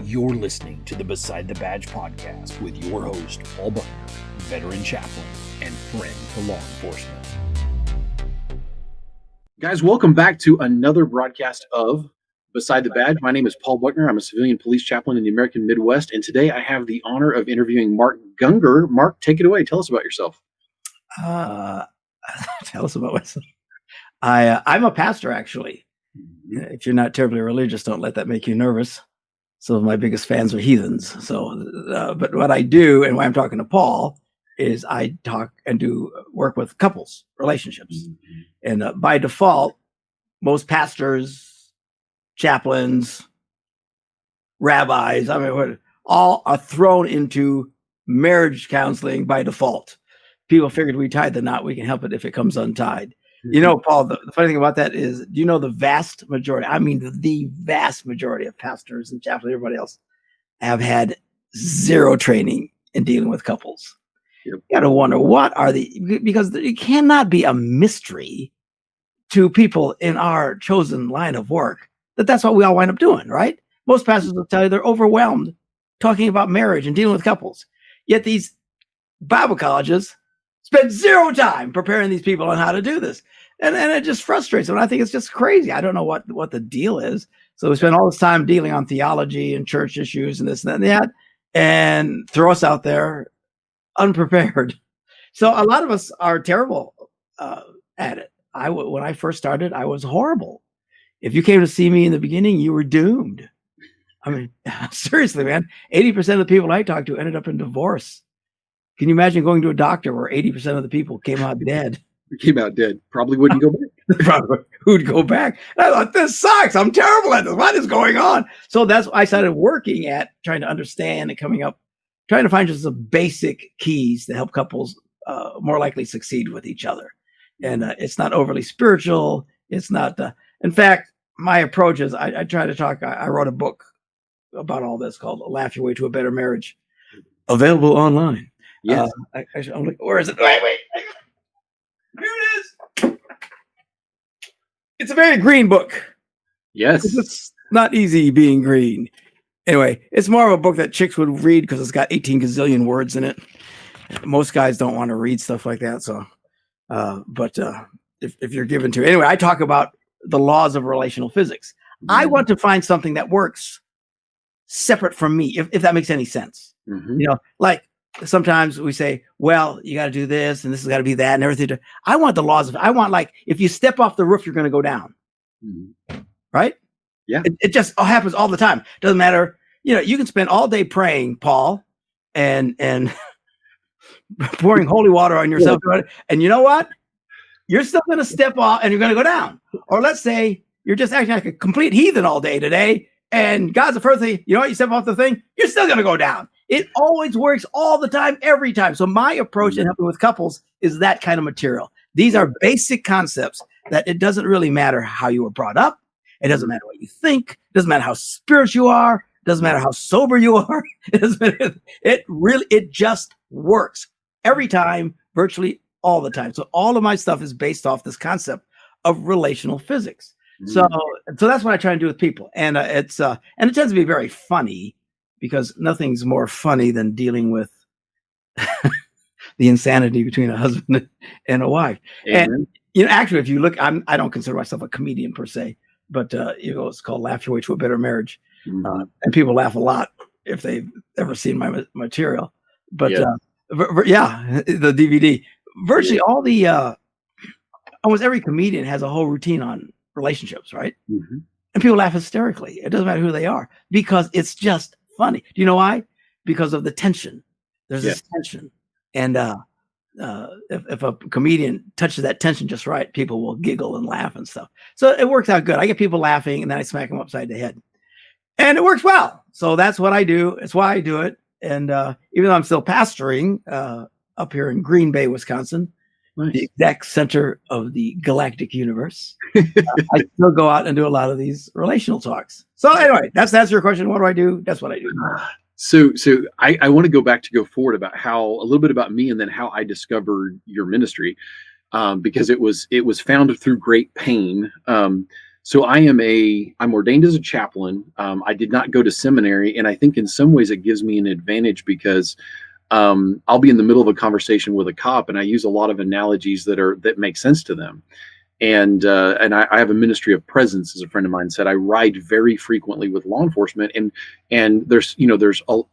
You're listening to the Beside the Badge podcast with your host, Paul Buckner, veteran chaplain and friend to law enforcement. Guys, welcome back to another broadcast of Beside the Badge. My name is Paul Buckner. I'm a civilian police chaplain in the American Midwest, and today I have the honor of interviewing Mark Gungor. Mark, take it away. Tell us about yourself. Tell us about myself. I'm a pastor, actually. If you're not terribly religious, don't let that make you nervous. Some of my biggest fans are heathens. So, but what I do, and why I'm talking to Paul, is I talk and do work with couples, relationships. And by default, most pastors, chaplains, rabbis, all are thrown into marriage counseling by default. People figured we tied the knot. We can help it if it comes untied. You know, Paul, the funny thing about that is, do you know the vast majority, I mean, the vast majority of pastors and chaplains, everybody else, have had zero training in dealing with couples. Yep. You got to wonder, what are because it cannot be a mystery to people in our chosen line of work that's what we all wind up doing, right? Most pastors will tell you they're overwhelmed talking about marriage and dealing with couples. Yet these Bible colleges spend zero time preparing these people on how to do this. And it just frustrates them. I think it's just crazy. I don't know what the deal is. So we spend all this time dealing on theology and church issues and this and that, and throw us out there unprepared. So a lot of us are terrible at it. When I first started, I was horrible. If you came to see me in the beginning, you were doomed. I mean, seriously, man, 80% of the people I talked to ended up in divorce. Can you imagine going to a doctor where 80% of the people came out dead? Probably wouldn't go back. Who'd go back? And I thought, this sucks. I'm terrible at this. What is going on? So that's why I started working at trying to understand and trying to find just the basic keys to help couples more likely succeed with each other. And it's not overly spiritual. It's not, in fact, my approach is I try to talk. I wrote a book about all this called Laugh Your Way to a Better Marriage, available online. Yes. I'm like, where is it? Wait. Here it is. It's a very green book. Yes. It's not easy being green. Anyway, it's more of a book that chicks would read because it's got 18 gazillion words in it. Most guys don't want to read stuff like that. So, but if you're given to it. Anyway, I talk about the laws of relational physics. I want to find something that works separate from me, if that makes any sense. You know, like, sometimes we say, well, you got to do this and this has got to be that and everything. I want the laws I want, like, if you step off the roof, you're going to go down. Right? Yeah. It just happens all the time. Doesn't matter. You know, you can spend all day praying, Paul, and pouring holy water on yourself. And you know what? You're still going to step off and you're going to go down. Or let's say you're just acting like a complete heathen all day today. And God's the first thing, you know what? You step off the thing, you're still going to go down. It always works all the time, every time. So my approach in helping with couples is that kind of material. These are basic concepts that it doesn't really matter how you were brought up. It doesn't matter what you think. It doesn't matter how spiritual you are. It doesn't matter how sober you are. It just works every time, virtually all the time. So all of my stuff is based off this concept of relational physics. So that's what I try and do with people. And it tends to be very funny, because nothing's more funny than dealing with the insanity between a husband and a wife. Amen. And, you know, actually, if you look, I don't consider myself a comedian per se, but you know, it's called Laugh Your Way to a Better Marriage. And people laugh a lot if they've ever seen my material. But the DVD, virtually all the, almost every comedian has a whole routine on relationships, right? And people laugh hysterically. It doesn't matter who they are, because it's just funny. Do you know why? Because of the tension. There's this tension. And if a comedian touches that tension just right, people will giggle and laugh and stuff. So it works out good. I get people laughing, and then I smack them upside the head. And it works well. So that's what I do. It's why I do it. And even though I'm still pastoring up here in Green Bay, Wisconsin, the exact center of the galactic universe, I still go out and do a lot of these relational talks. So anyway, that's your question. What do I do? That's what I do. So I want to go forward about a little bit about me, and then how I discovered your ministry, because it was founded through great pain. So I'm ordained as a chaplain. I did not go to seminary, and I think in some ways it gives me an advantage because I'll be in the middle of a conversation with a cop, and I use a lot of analogies that make sense to them. And I have a ministry of presence, as a friend of mine said. I ride very frequently with law enforcement, and there's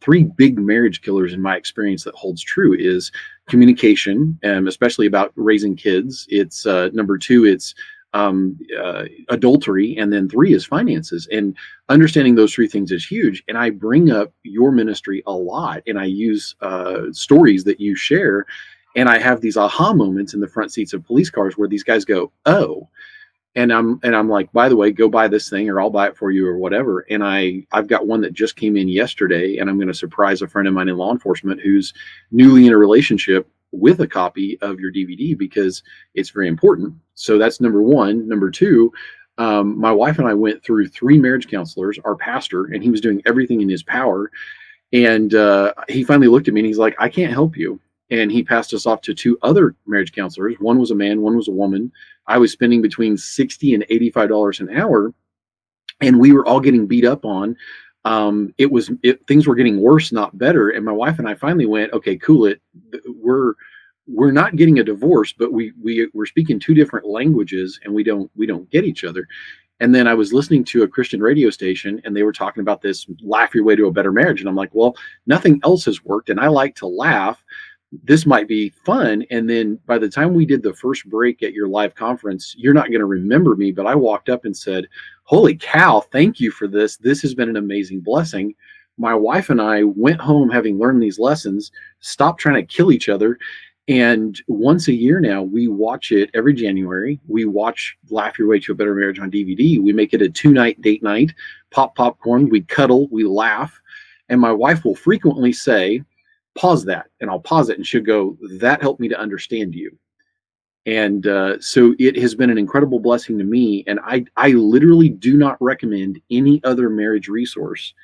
three big marriage killers in my experience that holds true is communication, especially about raising kids. It's number two, it's adultery, and then three is finances. And understanding those three things is huge. And I bring up your ministry a lot, and I use stories that you share. And I have these aha moments in the front seats of police cars where these guys go, "Oh," and I'm like, "By the way, go buy this thing, or I'll buy it for you, or whatever." And I've got one that just came in yesterday, and I'm going to surprise a friend of mine in law enforcement who's newly in a relationship with a copy of your DVD because it's very important. So that's number one. Number two, my wife and I went through 3 marriage counselors, our pastor, and he was doing everything in his power. And he finally looked at me and he's like, "I can't help you." And he passed us off to 2 other marriage counselors. One was a man, one was a woman. I was spending between $60 and $85 an hour, and we were all getting beat up on. Things were getting worse, not better. And my wife and I finally went, "Okay, cool it. We're not getting a divorce, but we're speaking 2 different languages, and we don't get each other." And then I was listening to a Christian radio station, and they were talking about this laugh your way to a better marriage. And I'm like, well, nothing else has worked, and I like to laugh. This might be fun. And then by the time we did the first break at your live conference, you're not going to remember me, but I walked up and said, "Holy cow, thank you for this. This has been an amazing blessing." My wife and I went home having learned these lessons, stopped trying to kill each other. And once a year now, we watch it every January. We watch Laugh Your Way to a Better Marriage on DVD. We make it a 2-night date night, pop popcorn, we cuddle, we laugh. And my wife will frequently say, "Pause that," and I'll pause it, and she'll go, "That helped me to understand you." And so it has been an incredible blessing to me. And I literally do not recommend any other marriage resource.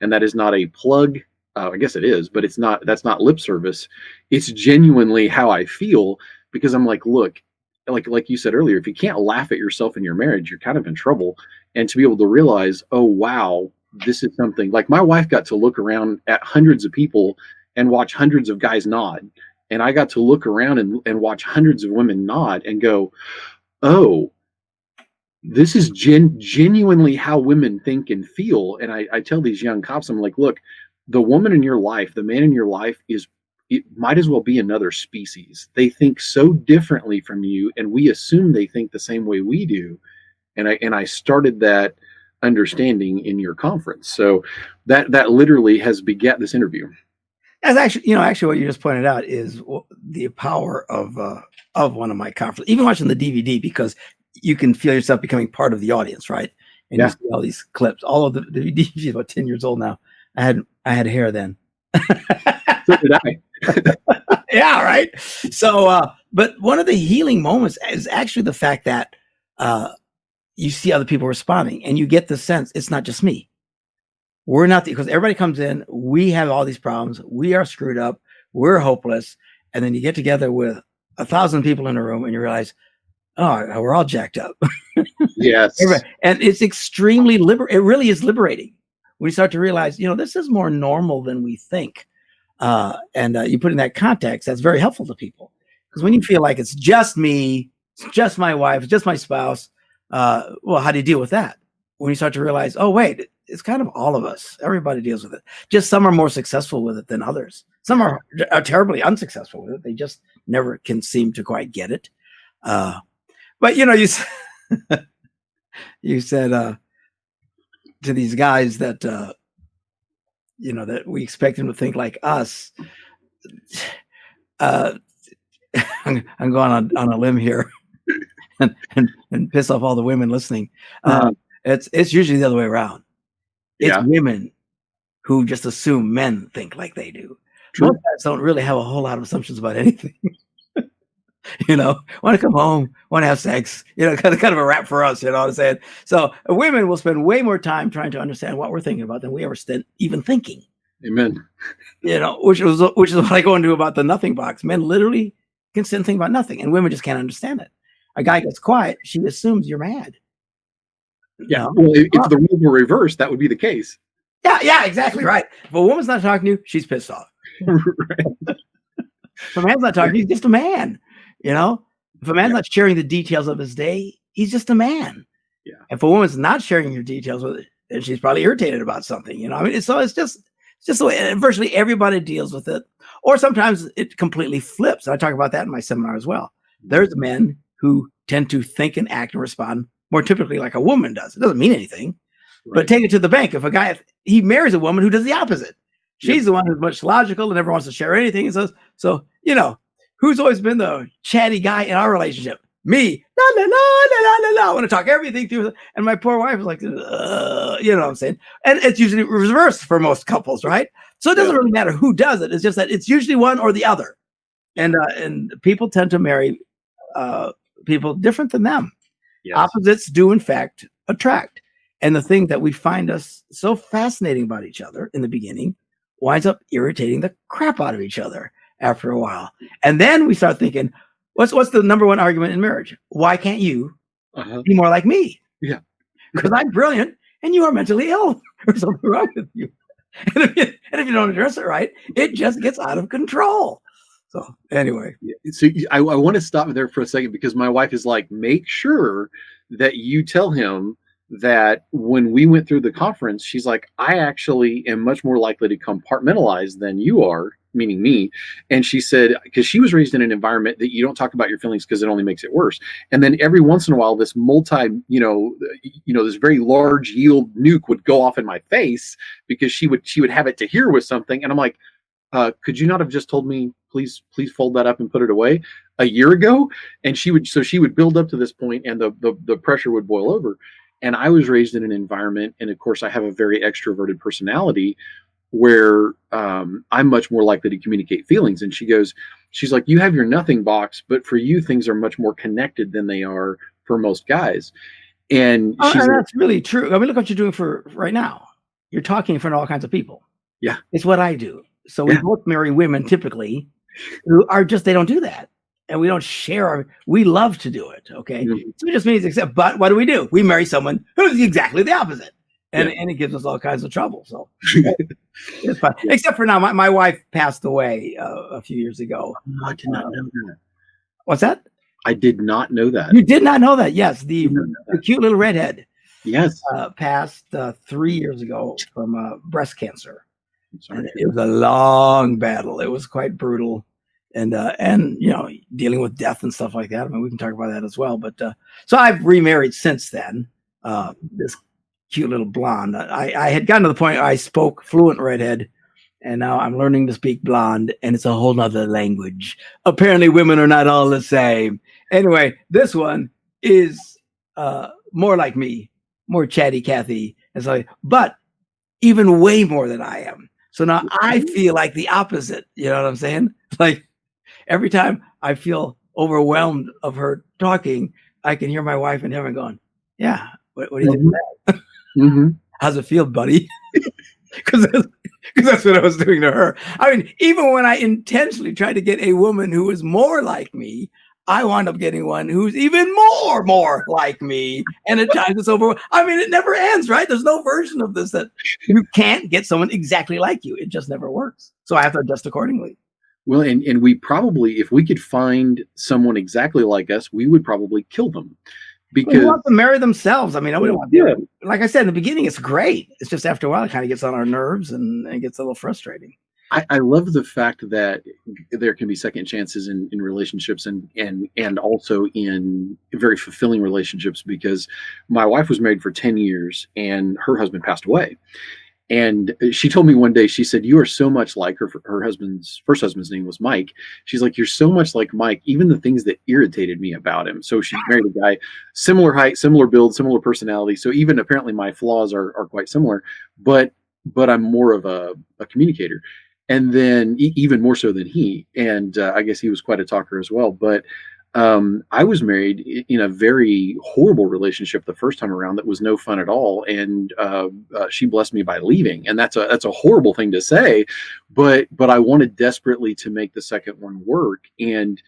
And that is not a plug. I guess it is, but that's not lip service. It's genuinely how I feel, because I'm like, look, like you said earlier, if you can't laugh at yourself in your marriage, you're kind of in trouble. And to be able to realize, oh, wow, this is something like my wife got to look around at hundreds of people and watch hundreds of guys nod. And I got to look around and watch hundreds of women nod and go, oh, this is genuinely how women think and feel. And I tell these young cops, I'm like, look, the woman in your life, the man in your life it might as well be another species. They think so differently from you, and we assume they think the same way we do. And I started that understanding in your conference. So that literally has begat this interview. That's actually what you just pointed out is the power of one of my conferences. Even watching the DVD, because you can feel yourself becoming part of the audience, right? And you see all these clips. All of the DVD is about 10 years old now. I had hair then. So did I. Yeah, right. So, but one of the healing moments is actually the fact that you see other people responding, and you get the sense it's not just me. We're not, because everybody comes in, we have all these problems, we are screwed up, we're hopeless, and then you get together with 1,000 people in a room, and you realize, oh, we're all jacked up. Yes. And it's extremely it really is liberating. We start to realize, this is more normal than we think. And you put in that context, that's very helpful to people. Because when you feel like it's just me, it's just my wife, it's just my spouse, well, how do you deal with that? When you start to realize, oh, wait, it's kind of all of us. Everybody deals with it. Just some are more successful with it than others. Some are terribly unsuccessful with it. They just never can seem to quite get it. But, you said to these guys that, that we expect them to think like us. I'm going on a limb here and piss off all the women listening. It's usually the other way around. It's women who just assume men think like they do. True. Most guys don't really have a whole lot of assumptions about anything. Want to come home, want to have sex, kind of a wrap for us, what I'm saying? So women will spend way more time trying to understand what we're thinking about than we ever spend even thinking. Amen. Which is what I go into about the nothing box. Men literally can sit and think about nothing, and women just can't understand it. A guy gets quiet, she assumes you're mad. Yeah. No. Well, if the role were reversed, that would be the case. Yeah, exactly right. If a woman's not talking to you, she's pissed off. Right. If a man's not talking to you, he's just a man. You know, if a man's not sharing the details of his day, he's just a man. Yeah. If a woman's not sharing your details with it, then she's probably irritated about something. You know, I mean, it's just the way, and virtually everybody deals with it. Or sometimes it completely flips. I talk about that in my seminar as well. There's men who tend to think and act and respond more typically like a woman does. It doesn't mean anything, but take it to the bank. If a guy, he marries a woman who does the opposite. She's the one who's much logical and never wants to share anything. And so, you know, who's always been the chatty guy in our relationship? Me. La, la, la, la, la, la. I want to talk everything through. And my poor wife is like, you know what I'm saying? And it's usually reversed for most couples, right? So it doesn't really matter who does it. It's just that it's usually one or the other. And people tend to marry people different than them. Yes. Opposites do, in fact, attract. And the thing that we find us so fascinating about each other in the beginning winds up irritating the crap out of each other after a while. And then we start thinking, what's the number one argument in marriage? Why can't you be more like me? Yeah. Because I'm brilliant and you are mentally ill or something wrong with you. And if you don't address it right, it just gets out of control. So anyway. So I want to stop there for a second because my wife is like, make sure that you tell him that when we went through the conference, she's like, I actually am much more likely to compartmentalize than you are, meaning me. And she said, because she was raised in an environment that you don't talk about your feelings because it only makes it worse. And then every once in a while, this this very large yield nuke would go off in my face because she would have it to hear with something. And I'm like, could you not have just told me, please fold that up and put it away a year ago? And she would build up to this point and the pressure would boil over. And I was raised in an environment, and of course I have a very extroverted personality where I'm much more likely to communicate feelings. And she's like, you have your nothing box, but for you, things are much more connected than they are for most guys. And that's really true. I mean, look what you're doing for right now. You're talking in front of all kinds of people. Yeah. It's what I do. So we both marry women typically who are just, they don't do that. And we don't share we love to do it. Okay. Mm-hmm. So it just means but what do? We marry someone who's exactly the opposite. And it gives us all kinds of trouble. So it's fun. Yeah. Except for now, my wife passed away a few years ago. Oh, I did not know that. What's that? I did not know that. You did not know that? Yes. The cute little redhead. Yes. Passed 3 years ago from breast cancer. It was a long battle. It was quite brutal. And dealing with death and stuff like that. I mean, we can talk about that as well. But so I've remarried since then. This cute little blonde. I had gotten to the point where I spoke fluent redhead, and now I'm learning to speak blonde, and it's a whole nother language. Apparently, women are not all the same. Anyway, this one is more like me, more chatty Cathy, and so, but even way more than I am. So now I feel like the opposite. You know what I'm saying? Like, every time I feel overwhelmed of her talking, I can hear my wife in heaven going, yeah, what do you think of that? Mm-hmm. How's it feel, buddy? Because that's what I was doing to her. I mean, even when I intentionally tried to get a woman who was more like me, I wound up getting one who's even more like me. And at times it's over. I mean, it never ends, right? There's no version of this that you can't get someone exactly like you. It just never works. So I have to adjust accordingly. Well, and we probably, if we could find someone exactly like us, we would probably kill them. Because we want to marry themselves. I mean, I wouldn't want to. Like I said in the beginning, it's great. It's just after a while, it kind of gets on our nerves and it gets a little frustrating. I love the fact that there can be second chances in relationships and also in very fulfilling relationships, because my wife was married for 10 years and her husband passed away. And she told me one day, she said, you are so much like her first husband's name was Mike. She's like, you're so much like Mike, even the things that irritated me about him. So she married a guy, similar height, similar build, similar personality. So even apparently my flaws are quite similar, but I'm more of a communicator. And then even more so than he. And I guess he was quite a talker as well. But I was married in a very horrible relationship the first time around that was no fun at all. And she blessed me by leaving. And that's a horrible thing to say. But I wanted desperately to make the second one work. And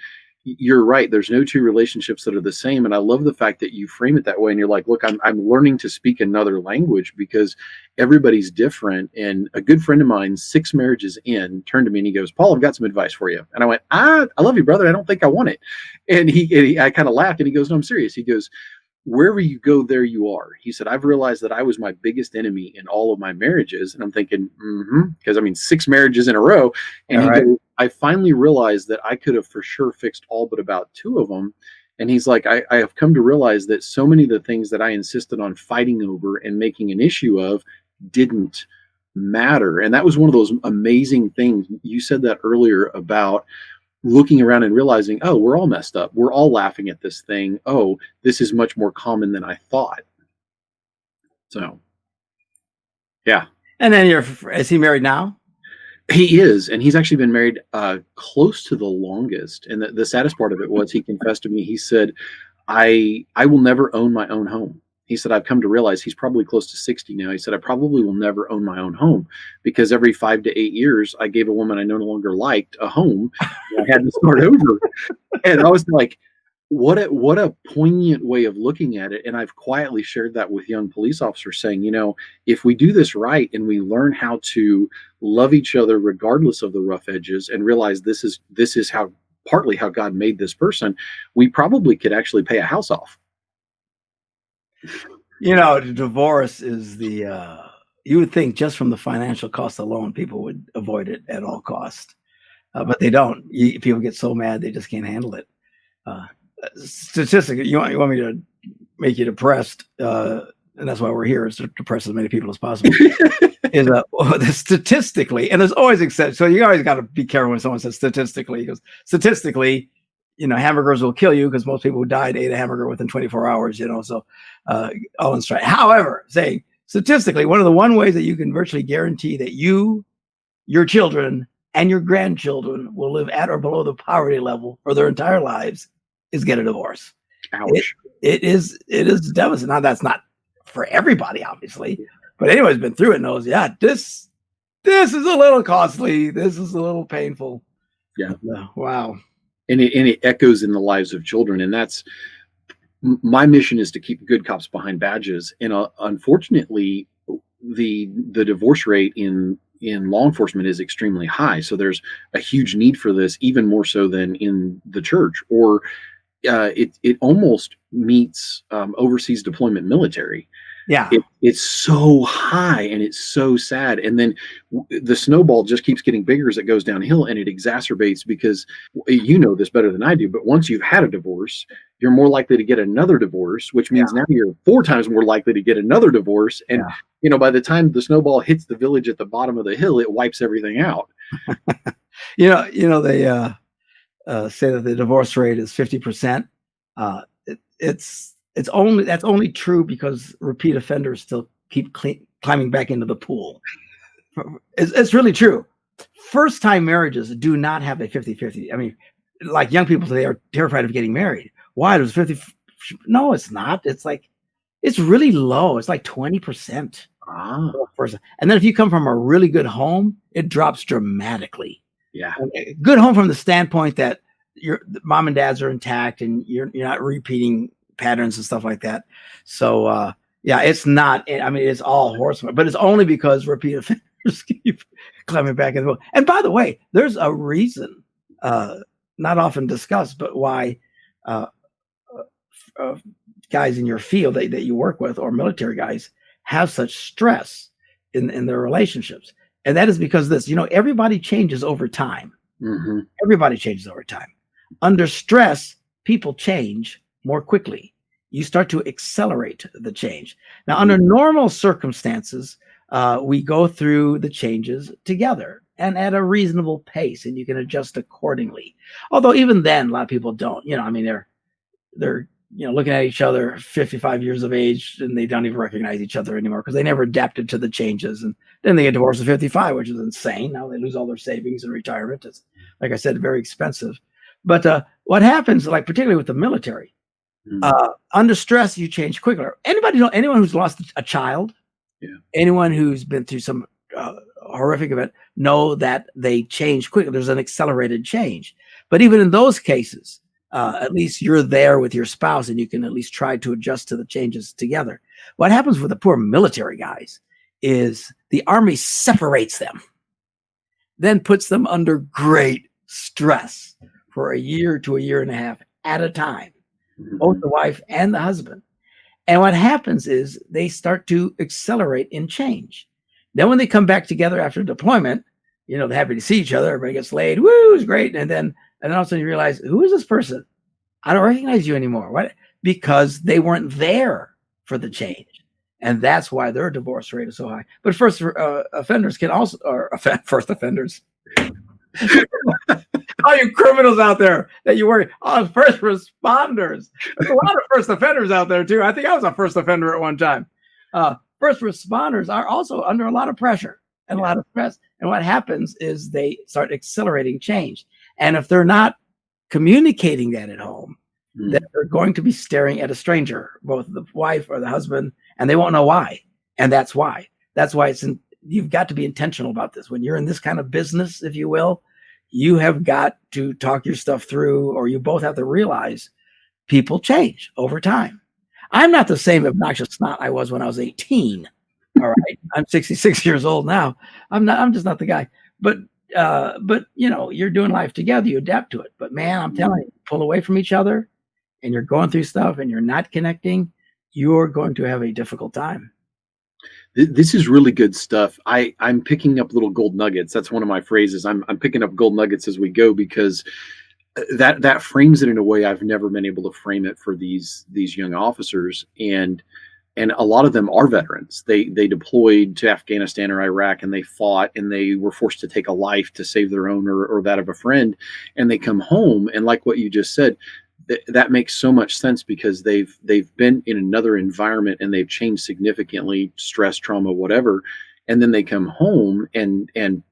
You're right. There's no two relationships that are the same. And I love the fact that you frame it that way. And you're like, look, I'm learning to speak another language because everybody's different. And a good friend of mine, 6 marriages in, turned to me and he goes, Paul, I've got some advice for you. And I went, I love you, brother. I don't think I want it. And I kind of laughed and he goes, no, I'm serious. He goes, wherever you go, there you are. He said, I've realized that I was my biggest enemy in all of my marriages. And I'm thinking, because I mean, 6 marriages in a row. And he goes, I finally realized that I could have for sure fixed all but about 2 of them. And he's like, I have come to realize that so many of the things that I insisted on fighting over and making an issue of didn't matter. And that was one of those amazing things. You said that earlier about looking around and realizing, oh, we're all messed up. We're all laughing at this thing. Oh, this is much more common than I thought. So, yeah. And then is he married now? He is, and he's actually been married close to the longest. And the saddest part of it was he confessed to me. He said, I will never own my own home. He said, I've come to realize, he's probably close to 60 now. He said, I probably will never own my own home because every 5 to 8 years, I gave a woman I no longer liked a home. And I had to start over. And I was like, what a poignant way of looking at it. And I've quietly shared that with young police officers saying, if we do this right and we learn how to love each other regardless of the rough edges and realize this is how partly how God made this person, we probably could actually pay a house off. Divorce is you would think just from the financial cost alone, people would avoid it at all costs. But they don't. People get so mad, they just can't handle it. Statistically, you want me to make you depressed, and that's why we're here, is to depress as many people as possible. Statistically, and there's always exceptions. So you always got to be careful when someone says statistically, because statistically, hamburgers will kill you because most people who died ate a hamburger within 24 hours, so all in stride. However, saying statistically, one of the ways that you can virtually guarantee that you, your children, and your grandchildren will live at or below the poverty level for their entire lives is get a divorce. Ouch. It is devastating. Now, that's not for everybody, obviously, but anyone who's been through it knows, this is a little costly. This is a little painful. Yeah. Wow. And it echoes in the lives of children. And that's my mission, is to keep good cops behind badges. And unfortunately, the divorce rate in law enforcement is extremely high. So there's a huge need for this, even more so than in the church, or it almost meets overseas deployment military. Yeah. It's so high and it's so sad. And then the snowball just keeps getting bigger as it goes downhill, and it exacerbates because you know this better than I do. But once you've had a divorce, you're more likely to get another divorce, which means now you're 4 times more likely to get another divorce. And, by the time the snowball hits the village at the bottom of the hill, it wipes everything out. They say that the divorce rate is 50%. That's only true because repeat offenders still keep climbing back into the pool. It's really true. First-time marriages do not have a 50-50. I mean, like young people today are terrified of getting married. Why? There's 50. No, it's not. It's really low. It's like 20%. And then if you come from a really good home, it drops dramatically. Yeah. Good home from the standpoint that your mom and dads are intact and you're not repeating patterns and stuff like that. So it's not. I mean, it's all horsemen, but it's only because repeat offenders keep climbing back in the boat. And by the way, there's a reason, not often discussed, but why guys in your field that you work with, or military guys, have such stress in their relationships. And that is because everybody changes over time. Mm-hmm. Everybody changes over time. Under stress, people change more quickly. You start to accelerate the change. Now, under normal circumstances, we go through the changes together and at a reasonable pace, and you can adjust accordingly. Although even then, a lot of people don't. They're looking at each other 55 years of age, and they don't even recognize each other anymore because they never adapted to the changes. And then they get divorced at 55, which is insane. Now they lose all their savings and retirement. It's, like I said, very expensive. But what happens, like particularly with the military, under stress, you change quicker. Anyone who's lost a child, anyone who's been through some horrific event, know that they change quickly. There's an accelerated change. But even in those cases, At least you're there with your spouse and you can at least try to adjust to the changes together. What happens with the poor military guys is the Army separates them, then puts them under great stress for a year to a year and a half at a time, both the wife and the husband. And what happens is they start to accelerate in change. Then when they come back together after deployment, they're happy to see each other. Everybody gets laid. Woo, it's great. And then all of a sudden you realize, who is this person? I don't recognize you anymore. What? Because they weren't there for the change. And that's why their divorce rate is so high. But first offenders can also, first offenders. All you criminals out there that you worry, first responders. There's a lot of first offenders out there too. I think I was a first offender at one time. First responders are also under a lot of pressure and a lot of stress. And what happens is they start accelerating change. And if they're not communicating that at home, then they're going to be staring at a stranger, both the wife or the husband, and they won't know why. And that's why. That's why you've got to be intentional about this. When you're in this kind of business, if you will, you have got to talk your stuff through, or you both have to realize people change over time. I'm not the same obnoxious snot I was when I was 18. All right. I'm 66 years old now. I'm just not the guy. But you're doing life together. You adapt to it. But man, I'm telling you, pull away from each other and you're going through stuff and you're not connecting, you're going to have a difficult time. This is really good stuff. I'm picking up little gold nuggets. That's one of my phrases. I'm picking up gold nuggets as we go, because that frames it in a way I've never been able to frame it for these young officers. And a lot of them are veterans. They deployed to Afghanistan or Iraq, and they fought, and they were forced to take a life to save their own or that of a friend. And they come home, and like what you just said, that makes so much sense, because they've been in another environment and they've changed significantly, stress, trauma, whatever. And then they come home and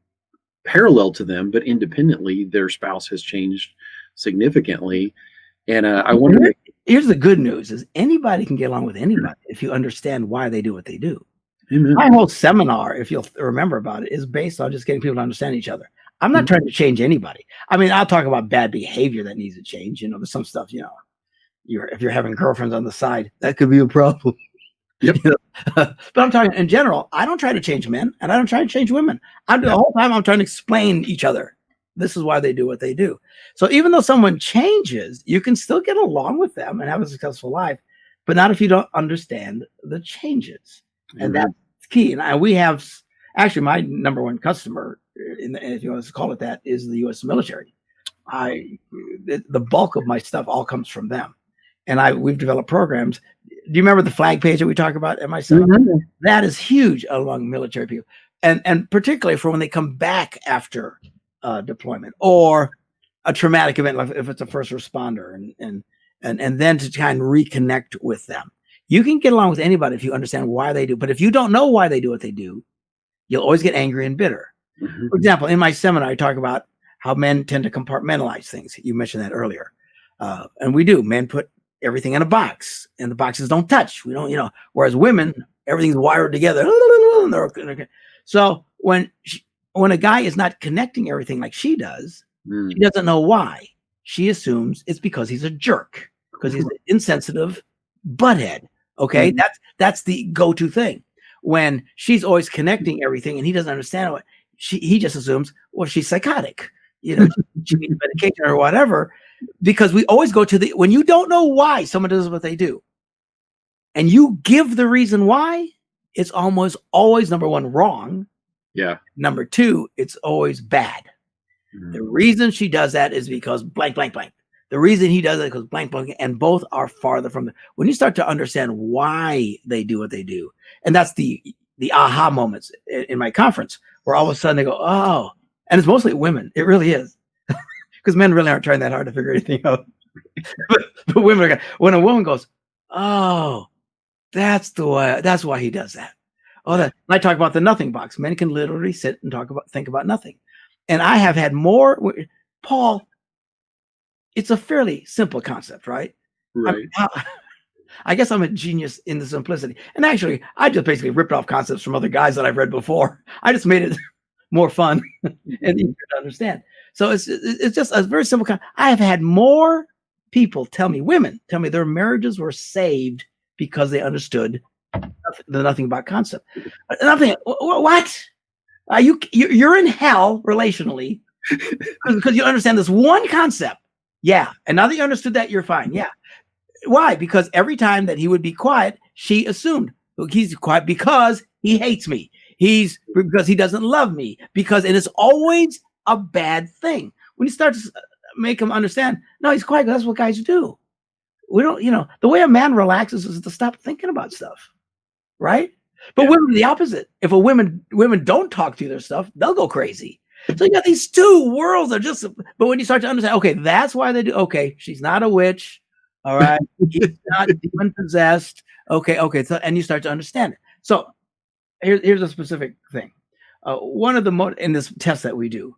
parallel to them, but independently, their spouse has changed significantly. And I wonder. Here's the good news: is anybody can get along with anybody if you understand why they do what they do. Amen. My whole seminar, if you'll remember about it, is based on just getting people to understand each other. I'm not trying to change anybody. I mean, I'll talk about bad behavior that needs to change. There's some stuff, if you're having girlfriends on the side, that could be a problem. Yep. But I'm talking in general. I don't try to change men, and I don't try to change women. The whole time I'm trying to explain each other. This is why they do what they do. So even though someone changes, you can still get along with them and have a successful life, but not if you don't understand the changes. And that's key. And we have, actually, my number one customer, if you want to call it that, is the U.S. military. The bulk of my stuff all comes from them. And we've developed programs. Do you remember the flag page that we talk about at my seminar? That is huge among military people. And particularly for when they come back after deployment or a traumatic event, like if it's a first responder, and then to try and reconnect with them. You can get along with anybody if you understand why they do. But if you don't know why they do what they do, you'll always get angry and bitter. For example, in my seminar, I talk about how men tend to compartmentalize things. You mentioned that earlier. And we do. Men put everything in a box, and the boxes don't touch. We don't, whereas women, everything's wired together. So when a guy is not connecting everything like she does, she doesn't know why. She assumes it's because he's a jerk, because he's an insensitive butthead. Okay, that's the go-to thing. When she's always connecting everything and he doesn't understand what he just assumes, well, she's psychotic. She needs medication or whatever, because we always go to when you don't know why someone does what they do, and you give the reason why, it's almost always, number one, wrong. Yeah. Number two, it's always bad. The reason she does that is because blank, blank, blank. The reason he does it is because blank, blank, and both are farther from when you start to understand why they do what they do. And that's the aha moments in my conference, where all of a sudden they go, oh, and it's mostly women. It really is. Because men really aren't trying that hard to figure anything out. but women are, when a woman goes, oh, that's why he does that. Oh, that. I talk about the nothing box. Men can literally sit and think about nothing. And I have had more, Paul, it's a fairly simple concept, right? Right. I guess I'm a genius in the simplicity. And actually, I just basically ripped off concepts from other guys that I've read before. I just made it more fun and easier to understand. So it's just a very simple concept. I have had more people tell me, women tell me their marriages were saved because they understood the nothing about concept. Nothing. What? You're in hell relationally because you understand this one concept. Yeah. And now that you understood that, you're fine. Yeah. Why? Because every time that he would be quiet, she assumed he's quiet because he hates me. Because he doesn't love me. And it's always a bad thing. When you start to make him understand, no, he's quiet. That's what guys do. We don't, the way a man relaxes is to stop thinking about stuff, right? But women are the opposite. If women don't talk to their stuff, they'll go crazy. So you got these two worlds that but when you start to understand, okay, that's why they do. Okay, she's not a witch. All right, he's not demon possessed. Okay, so, and you start to understand it. So here's a specific thing. One of the in this test that we do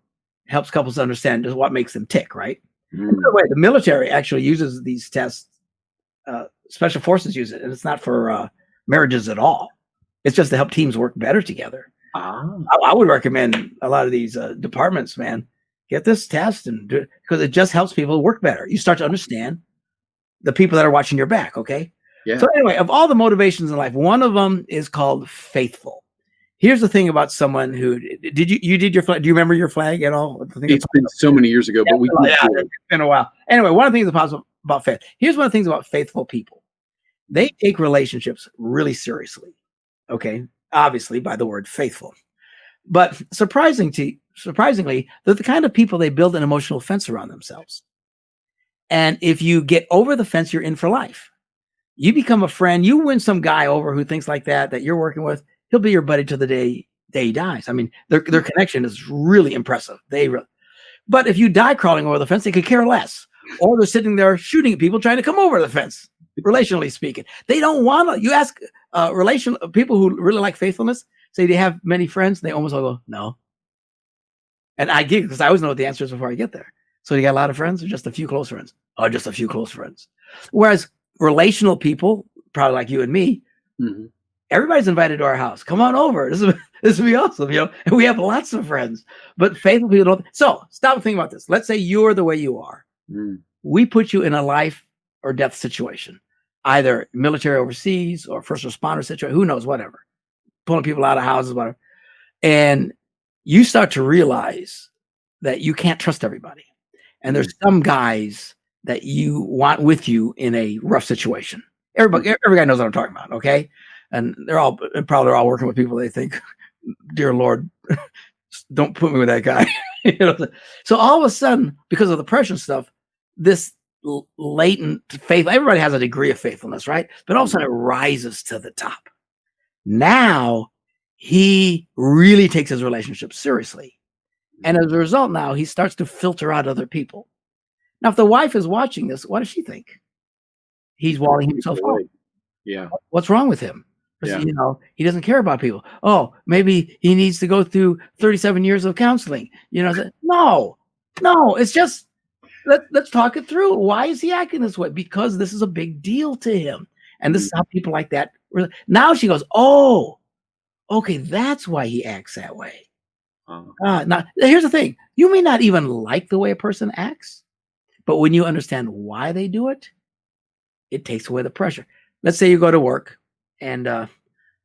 helps couples understand just what makes them tick, right? And by the way, the military actually uses these tests. Special forces use it, and it's not for marriages at all. It's just to help teams work better together. I would recommend a lot of these departments, man, get this test and do it because it just helps people work better. You start to understand the people that are watching your back. Okay. Yeah. So anyway, of all the motivations in life, one of them is called faithful. Here's the thing about someone who you did your flag. Do you remember your flag at all? It's been so many years ago, but it's been a while. Anyway, one of the things that's possible about faith. Here's one of the things about faithful people. They take relationships really seriously. Okay. Obviously by the word faithful, but surprisingly, they're the kind of people they build an emotional fence around themselves. And if you get over the fence, you're in for life. You become a friend. You win some guy over who thinks like that you're working with. He'll be your buddy till the day he dies. I mean, their connection is really impressive. But if you die crawling over the fence, they could care less. Or they're sitting there shooting at people trying to come over the fence. Relationally speaking, they don't want to. You ask people who really like faithfulness, say, do you have many friends? They almost all go, no. And I get it because I always know what the answer is before I get there. So you got a lot of friends or just a few close friends? Oh, just a few close friends. Whereas relational people, probably like you and me, everybody's invited to our house. Come on over. This will be awesome, and we have lots of friends. But faithful people don't. So stop and think about this. Let's say you're the way you are. We put you in a life or death situation, either military overseas or first responder situation, who knows, whatever, pulling people out of houses, whatever. And you start to realize that you can't trust everybody. And there's some guys that you want with you in a rough situation. Every guy knows what I'm talking about. Okay. And they're all working with people they think, dear Lord, don't put me with that guy. So all of a sudden, because of the pressure stuff, this latent faith, everybody has a degree of faithfulness, right? But all of a sudden it rises to the top. Now he really takes his relationship seriously. And as a result, now he starts to filter out other people. Now, if the wife is watching this, what does she think? He's walling himself out. Yeah. What's wrong with him? Yeah. He doesn't care about people. Oh, maybe he needs to go through 37 years of counseling. No, it's just, let's talk it through. Why is he acting this way? Because this is a big deal to him. And this is how people like that. Now she goes, oh, okay, that's why he acts that way. Now, here's the thing. You may not even like the way a person acts, but when you understand why they do it, it takes away the pressure. Let's say you go to work and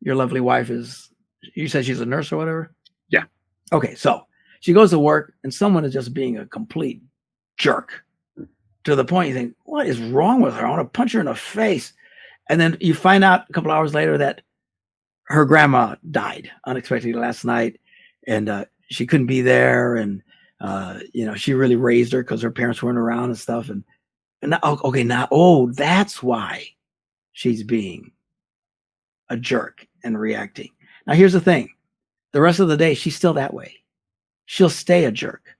your lovely wife you said she's a nurse or whatever? Yeah. Okay, so she goes to work and someone is just being a complete jerk to the point you think, what is wrong with her? I want to punch her in the face. And then you find out a couple hours later that her grandma died unexpectedly last night, and she couldn't be there, and she really raised her because her parents weren't around and stuff. And now, that's why she's being a jerk and reacting. Now, here's the thing: the rest of the day, she's still that way. She'll stay a jerk,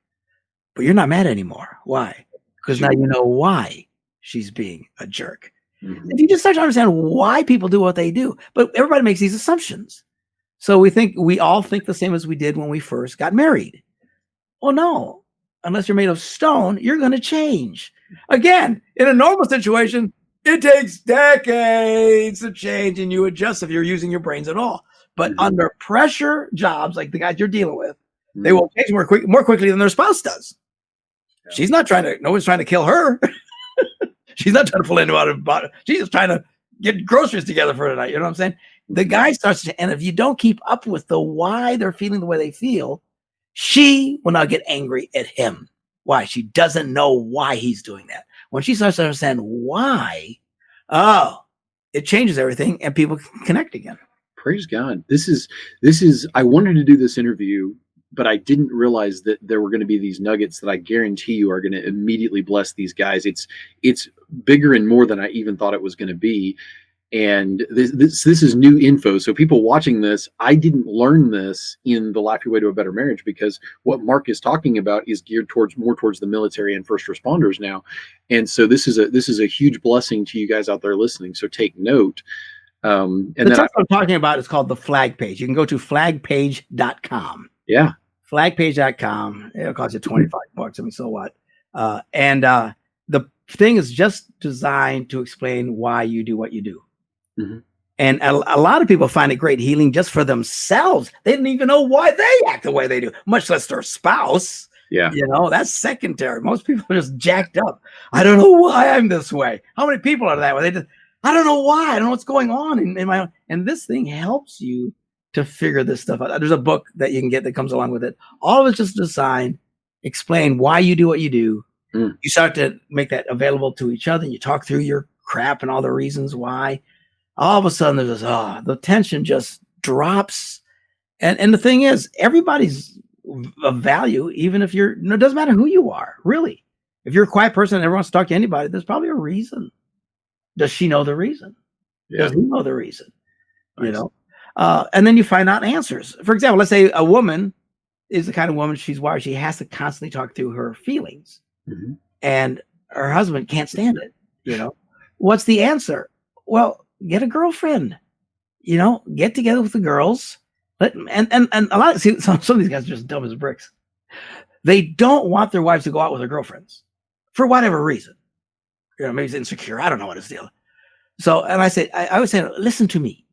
but you're not mad anymore. Why? Because now you know why she's being a jerk. Mm-hmm. If you just start to understand why people do what they do, but everybody makes these assumptions. So we all think the same as we did when we first got married. Well, no, unless you're made of stone, you're going to change. Again, in a normal situation, it takes decades to change and you adjust if you're using your brains at all. But under pressure jobs like the guys you're dealing with, they will change more quickly than their spouse does. Yeah. No one's trying to kill her. She's not trying to pull anyone out of. She's just trying to get groceries together for tonight. You know what I'm saying? The guy starts to, and if you don't keep up with the why they're feeling the way they feel, she will now get angry at him. Why? She doesn't know why he's doing that. When she starts to understand why, oh, it changes everything, and people can connect again. Praise God. This is I wanted to do this interview, but I didn't realize that there were going to be these nuggets that I guarantee you are going to immediately bless these guys. It's bigger and more than I even thought it was going to be. And this is new info. So people watching this, I didn't learn this in the Life Your Way to a Better Marriage, because what Mark is talking about is geared more towards the military and first responders now. And so this is a huge blessing to you guys out there listening. So take note. And the text I'm talking about is called the Flag Page. You can go to flagpage.com. Yeah. Flagpage.com. It'll cost you $25. I mean, so what? The thing is just designed to explain why you do what you do. Mm-hmm. And a lot of people find it great healing just for themselves. They didn't even know why they act the way they do, much less their spouse. Yeah. You know, that's secondary. Most people are just jacked up. I don't know why I'm this way. How many people are that way? I don't know why. I don't know what's going on in my own. And this thing helps you to figure this stuff out. There's a book that you can get that comes along with it. All of it's just designed, explain why you do what you do. Mm. You start to make that available to each other. And you talk through your crap and all the reasons why. All of a sudden, there's this, the tension just drops. And the thing is, everybody's of value, even if it doesn't matter who you are, really. If you're a quiet person and everyone wants to talk to anybody, there's probably a reason. Does she know the reason? Yeah. Does he know the reason? Nice. You know? And then you find out answers. For example, let's say a woman is the kind of woman she's wired. She has to constantly talk through her feelings. Mm-hmm. And her husband can't stand it. You know, what's the answer? Well, get a girlfriend. You know, get together with the girls. And a lot of some of these guys are just dumb as bricks. They don't want their wives to go out with their girlfriends for whatever reason. You know, maybe it's insecure. I don't know what his deal. So, and I would say, listen to me.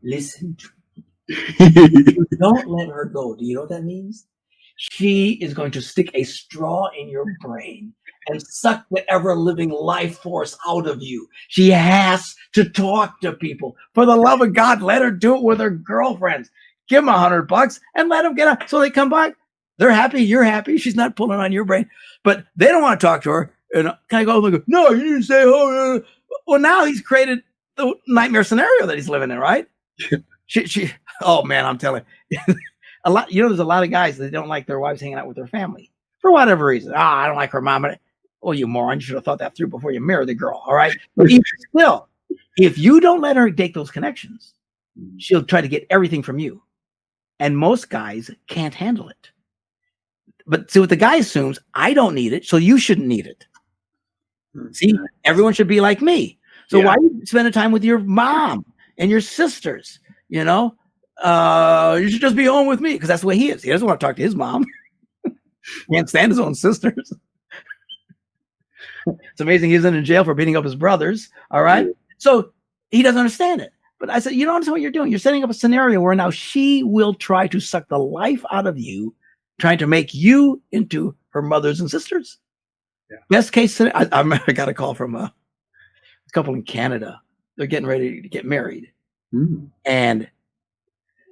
Listen to me. Don't let her go. Do you know what that means? She is going to stick a straw in your brain and suck the ever-living life force out of you. She has to talk to people. For the love of God, let her do it with her girlfriends. Give them $100 and let them get out. So they come back. They're happy. You're happy. She's not pulling on your brain. But they don't want to talk to her. And can I go? No, you didn't say, oh. Well, now he's created the nightmare scenario that he's living in, right? Oh man, I'm telling you. There's a lot of guys that don't like their wives hanging out with their family for whatever reason. I don't like her mom. Oh, you moron. You should have thought that through before you married the girl. All right. But still, if you don't let her take those connections, she'll try to get everything from you. And most guys can't handle it. But see what the guy assumes, I don't need it, so you shouldn't need it. See, everyone should be like me. So why are you spending time with your mom and your sisters? You know, you should just be home with me, because that's the way he is. He doesn't want to talk to his mom. Can't stand his own sisters. It's amazing he's in jail for beating up his brothers. All right. So he doesn't understand it. But I said, you don't understand what you're doing. You're setting up a scenario where now she will try to suck the life out of you, trying to make you into her mothers and sisters. Yeah. Best case scenario. I got a call from a couple in Canada. They're getting ready to get married. Mm. And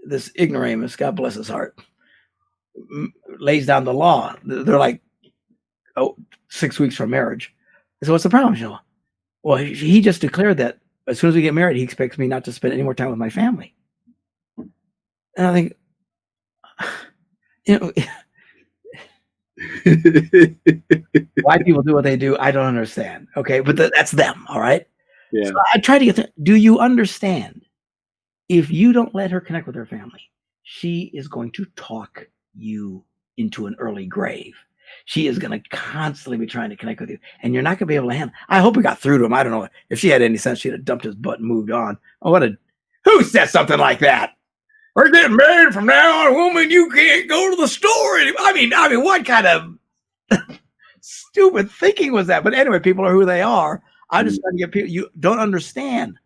this ignoramus, God bless his heart, lays down the law. They're like, 6 weeks from marriage. I said, what's the problem? She goes, well, he just declared that as soon as we get married, he expects me not to spend any more time with my family. And I think, why people do what they do, I don't understand. Okay, but that's them. All right. Yeah. So I try to get do you understand? If you don't let her connect with her family, she is going to talk you into an early grave. She is going to constantly be trying to connect with you, and you're not going to be able to handle. I hope we got through to him. I don't know if she had any sense. She'd have dumped his butt and moved on. Oh, who said something like that? We're getting married from now on, woman. You can't go to the store anymore. I mean, what kind of stupid thinking was that? But anyway, people are who they are. I'm just trying to get people. You don't understand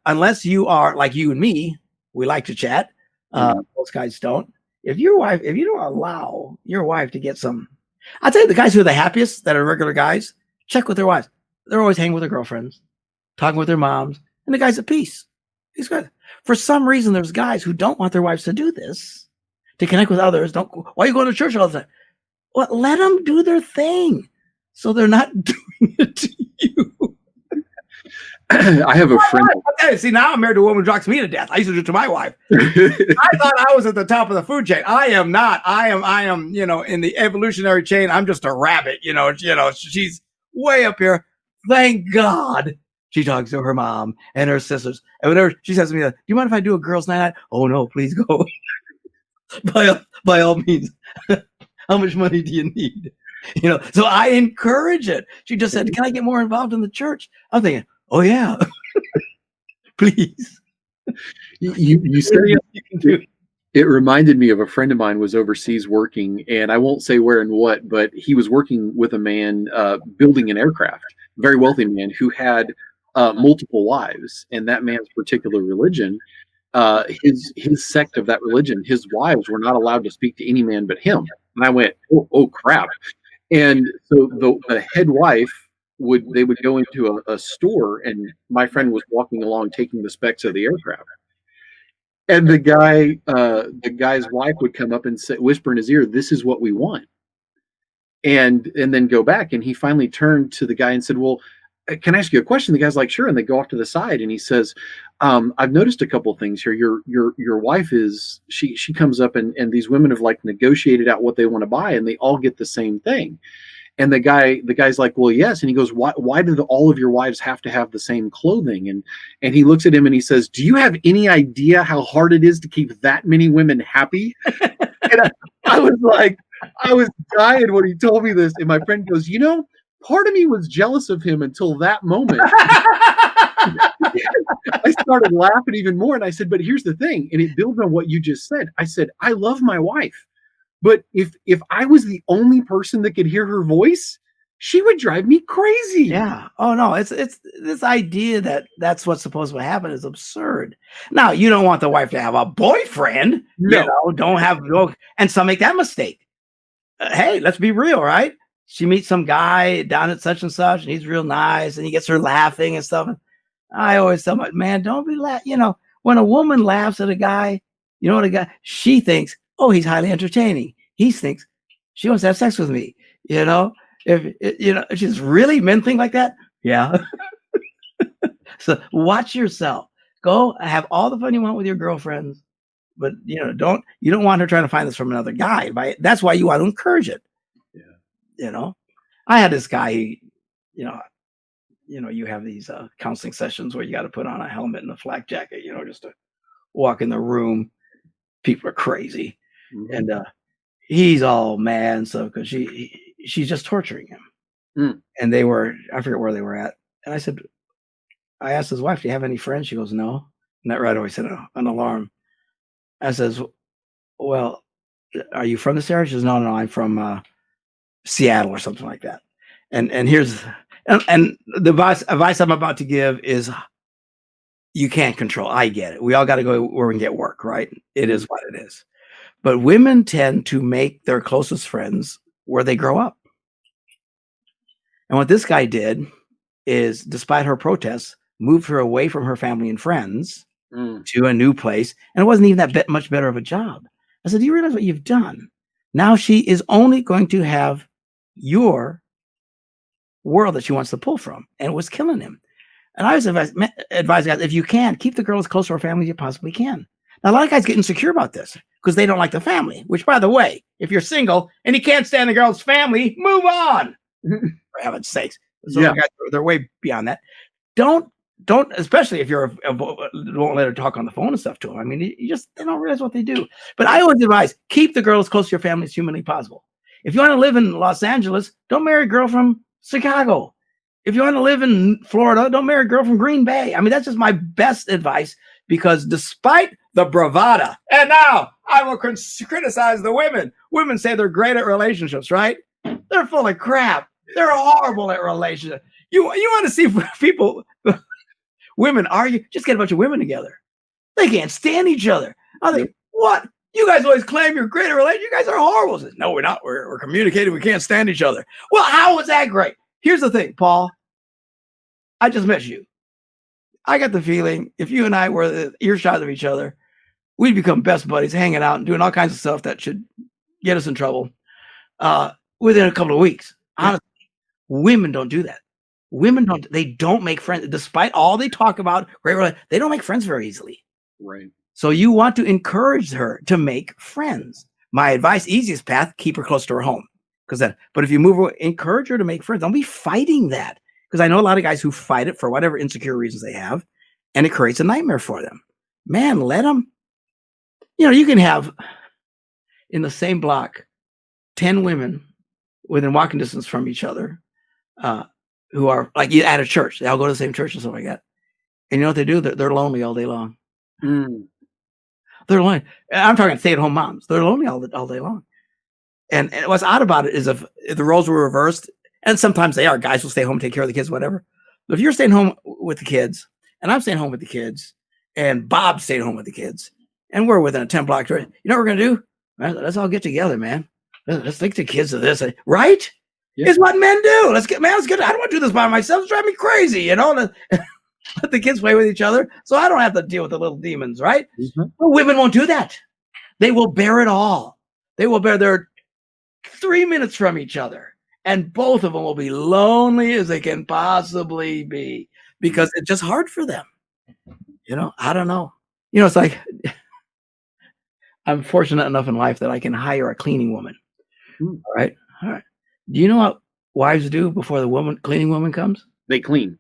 unless you are like you and me. We like to chat. Most guys don't. If you don't allow your wife to get some, I'll tell you, the guys who are the happiest that are regular guys, check with their wives. they're always hanging with their girlfriends, talking with their moms, and the guy's at peace. He's good. For some reason, there's guys who don't want their wives to do this, to connect with others. Why are you going to church all the time? Well, let them do their thing, so they're not doing it to you. I have a friend. Okay, see, now I'm married to a woman who drocks me to death. I used to do it to my wife. I thought I was at the top of the food chain. I am not. I am, in the evolutionary chain. I'm just a rabbit. She's way up here. Thank God she talks to her mom and her sisters. And whenever she says to me, do you mind if I do a girls' night out? Oh no, please go. by all means. How much money do you need? So I encourage it. She just said, can I get more involved in the church? I'm thinking, oh yeah, please. You said it reminded me of a friend of mine was overseas working, and I won't say where and what, but he was working with a man building an aircraft, a very wealthy man who had multiple wives, and that man's particular religion, his sect of that religion, his wives were not allowed to speak to any man but him. And I went, oh crap. And so the head wife would go into a store, and my friend was walking along taking the specs of the aircraft. And the guy's wife would come up and whisper in his ear, "This is what we want." And then go back. And he finally turned to the guy and said, "Well, can I ask you a question?" The guy's like, "Sure." And they go off to the side, and he says, "I've noticed a couple of things here. Your wife is she comes up, and these women have like negotiated out what they want to buy, and they all get the same thing." And the guy's like, "Well, yes." And he goes, "Why do all of your wives have to have the same clothing?" And he looks at him and he says, "Do you have any idea how hard it is to keep that many women happy?" And I was dying when he told me this. And my friend goes, part of me was jealous of him until that moment. I started laughing even more. And I said, but here's the thing. And it builds on what you just said. I said, I love my wife. But if I was the only person that could hear her voice, she would drive me crazy. Yeah. Oh no, it's this idea that that's what's supposed to happen is absurd. Now, you don't want the wife to have a boyfriend. No. And some make that mistake. Hey, let's be real, right? She meets some guy down at such and such, and he's real nice, and he gets her laughing and stuff. And I always tell my man, don't be laughing. When a woman laughs at a guy, she thinks, oh, he's highly entertaining. He thinks she wants to have sex with me. If she's really men think like that. Yeah. So watch yourself. Go have all the fun you want with your girlfriends, but you don't want her trying to find this from another guy. That's why you want to encourage it. Yeah. I had this guy, you have these counseling sessions where you got to put on a helmet and a flak jacket, just to walk in the room. People are crazy. Mm-hmm. And he's all mad and stuff because she's just torturing him. Mm. And I forget where they were at. And I asked his wife, do you have any friends? She goes, no. And that right away set an alarm. I says, well, are you from this area? She says, no, I'm from Seattle or something like that. And here's and the advice I'm about to give is you can't control. I get it. We all got to go where we can get work, right? It is what it is. But women tend to make their closest friends where they grow up. And what this guy did is, despite her protests, moved her away from her family and friends to a new place. And it wasn't even that much better of a job. I said, do you realize what you've done? Now she is only going to have your world that she wants to pull from. And it was killing him. And I always advise guys, if you can, keep the girl as close to her family as you possibly can. Now, a lot of guys get insecure about this because they don't like the family, which, by the way, if you're single and you can't stand the girl's family, move on. For heaven's sakes. So guys, they're way beyond that. Don't, especially if you're won't let her talk on the phone and stuff to them. I mean, they don't realize what they do. But I always advise, keep the girl as close to your family as humanly possible. If you want to live in Los Angeles, don't marry a girl from Chicago. If you want to live in Florida, don't marry a girl from Green Bay. I mean, that's just my best advice, because despite the bravada, and now I will criticize the women. Women say they're great at relationships, right? They're full of crap. They're horrible at relationships. You want to see people, women argue, just get a bunch of women together. They can't stand each other. I think, what? You guys always claim you're great at relationships. You guys are horrible. Says, no, we're not. We're communicating. We can't stand each other. Well, how was that great? Here's the thing, Paul. I just met you. I got the feeling if you and I were earshot of each other, we'd become best buddies, hanging out and doing all kinds of stuff that should get us in trouble within a couple of weeks. Yeah. Honestly, women don't do that. Women don't make friends, despite all they talk about. They don't make friends very easily. Right. So you want to encourage her to make friends. My advice, easiest path, keep her close to her home. But if you move her, encourage her to make friends. Don't be fighting that. Because I know a lot of guys who fight it for whatever insecure reasons they have, and it creates a nightmare for them. Man, let them. You can have in the same block 10 women within walking distance from each other who are like at a church. They all go to the same church and stuff like that. And you know what they do? They're lonely all day long. They're lonely. I'm talking stay-at-home moms. They're lonely all day long. And what's odd about it is if the roles were reversed, and sometimes they are, guys will stay home and take care of the kids, whatever. But if you're staying home with the kids, and I'm staying home with the kids, and Bob's staying home with the kids, and we're within a 10-block drive, you know what we're going to do? Let's all get together, man. Let's take the kids to this, right? Yeah. It's what men do. Let's get. I don't want to do this by myself. It's driving me crazy, Let the kids play with each other, so I don't have to deal with the little demons, right? Mm-hmm. But women won't do that. They will bear it all. They will bear their 3 minutes from each other, and both of them will be lonely as they can possibly be because it's just hard for them. I don't know. It's like I'm fortunate enough in life that I can hire a cleaning woman. All right. Do you know what wives do before the cleaning woman comes? They clean.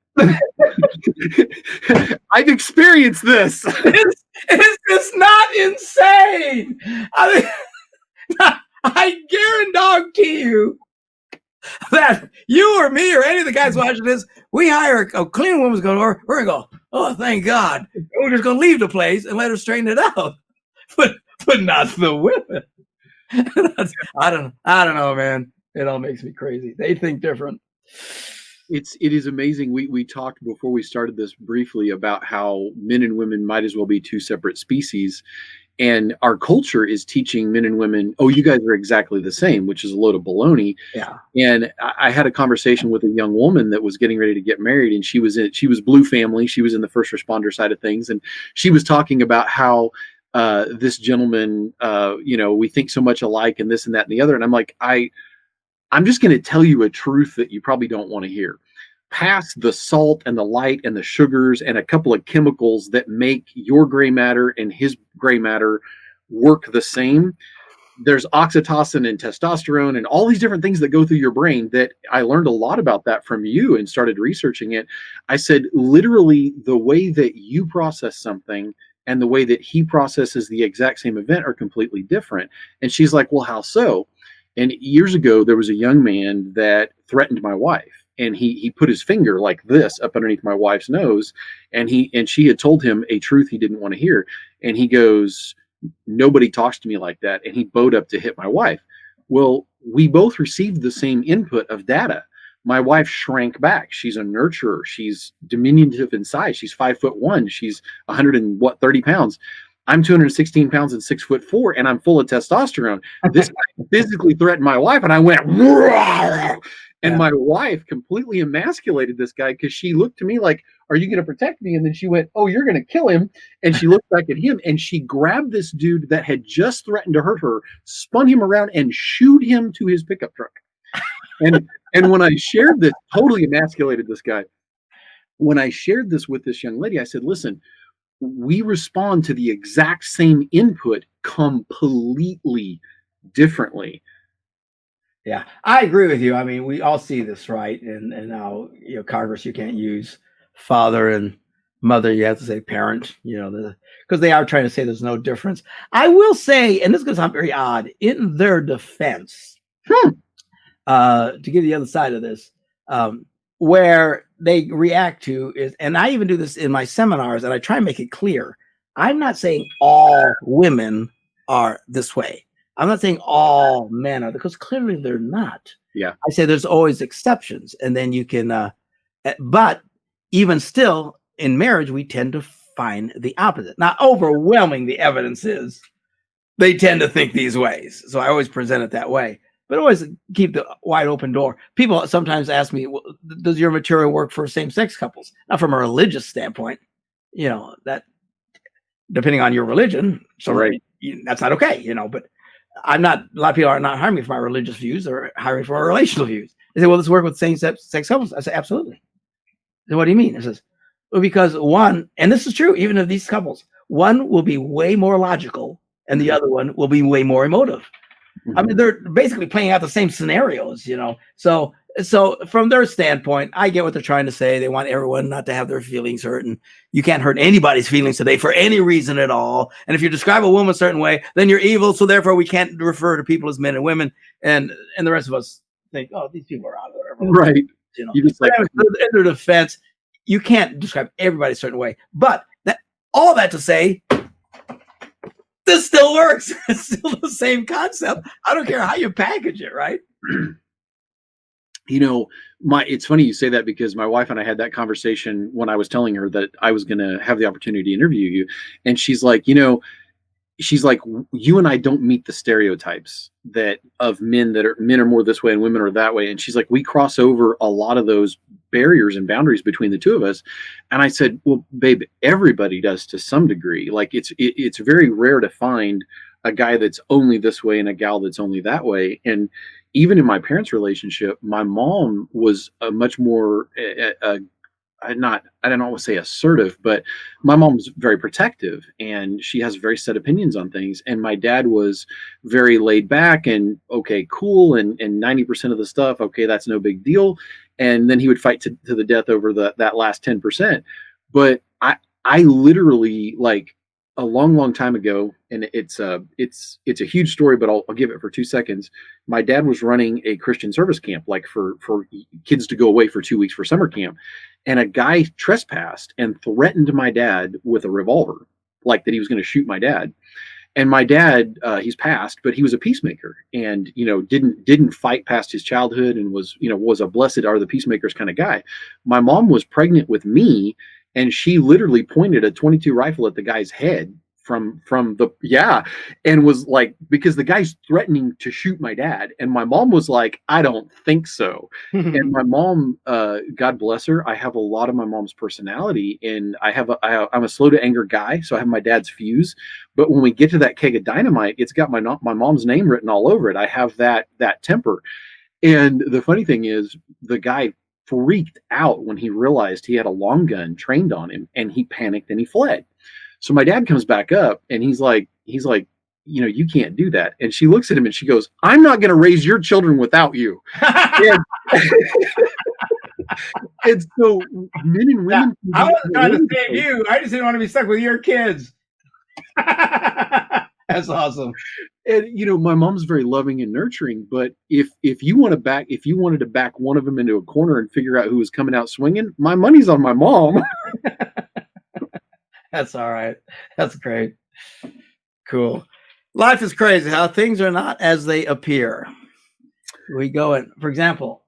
I've experienced this. Is this not insane? I guarantee you that you or me or any of the guys watching this, we hire a cleaning woman's going over. We're going to go, oh, thank God. We're just going to leave the place and let her straighten it out. But not the women. I don't know, man. It all makes me crazy. They think different. It is amazing. We talked before we started this briefly about how men and women might as well be two separate species. And our culture is teaching men and women, oh, you guys are exactly the same, which is a load of baloney. Yeah. And I had a conversation with a young woman that was getting ready to get married, and she was Blue family. She was in the first responder side of things. And she was talking about how this gentleman, we think so much alike and this and that and the other. And I'm like, I'm just going to tell you a truth that you probably don't want to hear. Past the salt and the light and the sugars and a couple of chemicals that make your gray matter and his gray matter work the same, there's oxytocin and testosterone and all these different things that go through your brain that I learned a lot about that from you and started researching it. I said, literally, the way that you process something and the way that he processes the exact same event are completely different. And she's like, well, how so? And years ago, there was a young man that threatened my wife, and he put his finger like this up underneath my wife's nose, and she had told him a truth he didn't want to hear. And he goes, nobody talks to me like that. And he bowed up to hit my wife. Well, we both received the same input of data. My wife shrank back. She's a nurturer. She's diminutive in size. She's 5'1". She's 130 pounds. I'm 216 pounds and 6'4", and I'm full of testosterone. This guy physically threatened my wife, and I went, roar! And my wife completely emasculated this guy because she looked to me like, are you going to protect me? And then she went, oh, you're going to kill him. And she looked back at him, and she grabbed this dude that had just threatened to hurt her, spun him around, and shooed him to his pickup truck. And when I shared this, totally emasculated this guy. When I shared this with this young lady, I said, listen, we respond to the exact same input completely differently. Yeah, I agree with you. I mean, we all see this, right? And now, Congress, you can't use father and mother. You have to say parent, because they are trying to say there's no difference. I will say, and this is going to sound very odd, in their defense, to give the other side of this, where they react to is, and I even do this in my seminars, and I try and make it clear, I'm not saying all women are this way. I'm not saying all men are, because clearly they're not. Yeah. I say there's always exceptions, and then you can, but even still, in marriage, we tend to find the opposite. Now, overwhelming the evidence is, they tend to think these ways. So I always present it that way. but always keep the wide open door. People sometimes ask me, well, does your material work for same-sex couples? Not from a religious standpoint, that depending on your religion, so Right. that's not okay, but a lot of people are not hiring me for my religious views or hiring for my relational views. They say, well, let's work with same-sex couples. I say, absolutely. Then what do you mean? It says, well, because one, and this is true, even of these couples, one will be way more logical and the other one will be way more emotive. I mean, they're basically playing out the same scenarios, So from their standpoint, I get what they're trying to say. They want everyone not to have their feelings hurt, and you can't hurt anybody's feelings today for any reason at all. And if you describe a woman a certain way, then you're evil. So therefore, we can't refer to people as men and women. And the rest of us think, oh, these people are out of there. Right. You just like in their defense, you can't describe everybody a certain way. But all that to say, this still works. It's still the same concept. I don't care how you package it, right? It's funny you say that, because my wife and I had that conversation when I was telling her that I was going to have the opportunity to interview you. And she's like, you and I don't meet the stereotypes that of men are more this way and women are that way. And she's like, we cross over a lot of those barriers and boundaries between the two of us. And I said, well, babe, everybody does to some degree. Like it's very rare to find a guy that's only this way and a gal that's only that way. And even in my parents' relationship, my mom was a much more, I don't want to say assertive, but my mom's very protective and she has very set opinions on things. And my dad was very laid back and okay, cool. And 90% of the stuff, okay, that's no big deal. And then he would fight to the death over that last 10%. But I literally, like, a long time ago, and it's a huge story, but I'll give it for 2 seconds. My dad was running a Christian service camp, like for kids to go away for 2 weeks for summer camp. And a guy trespassed and threatened my dad with a revolver, like that he was going to shoot my dad. And my dad, he's passed, but he was a peacemaker and, didn't fight past his childhood and was a blessed are the peacemakers kind of guy. My mom was pregnant with me and she literally pointed a .22 rifle at the guy's head from and was like, because the guy's threatening to shoot my dad. And my mom was like, I don't think so. And my mom, God bless her, I have a lot of my mom's personality, and I'm a slow to anger guy. So I have my dad's fuse, but when we get to that keg of dynamite, it's got my mom's name written all over it. I have that temper. And the funny thing is, the guy freaked out when he realized he had a long gun trained on him, and he panicked and he fled. So my dad comes back up and he's like, you can't do that. And she looks at him and she goes, I'm not going to raise your children without you. and, and so men and women. I wasn't trying to save you. I just didn't want to be stuck with your kids. That's awesome. And my mom's very loving and nurturing, but if you wanted to back one of them into a corner and figure out who was coming out swinging, my money's on my mom. That's all right. That's great. Cool. Life is crazy how things are not as they appear. We go in, for example.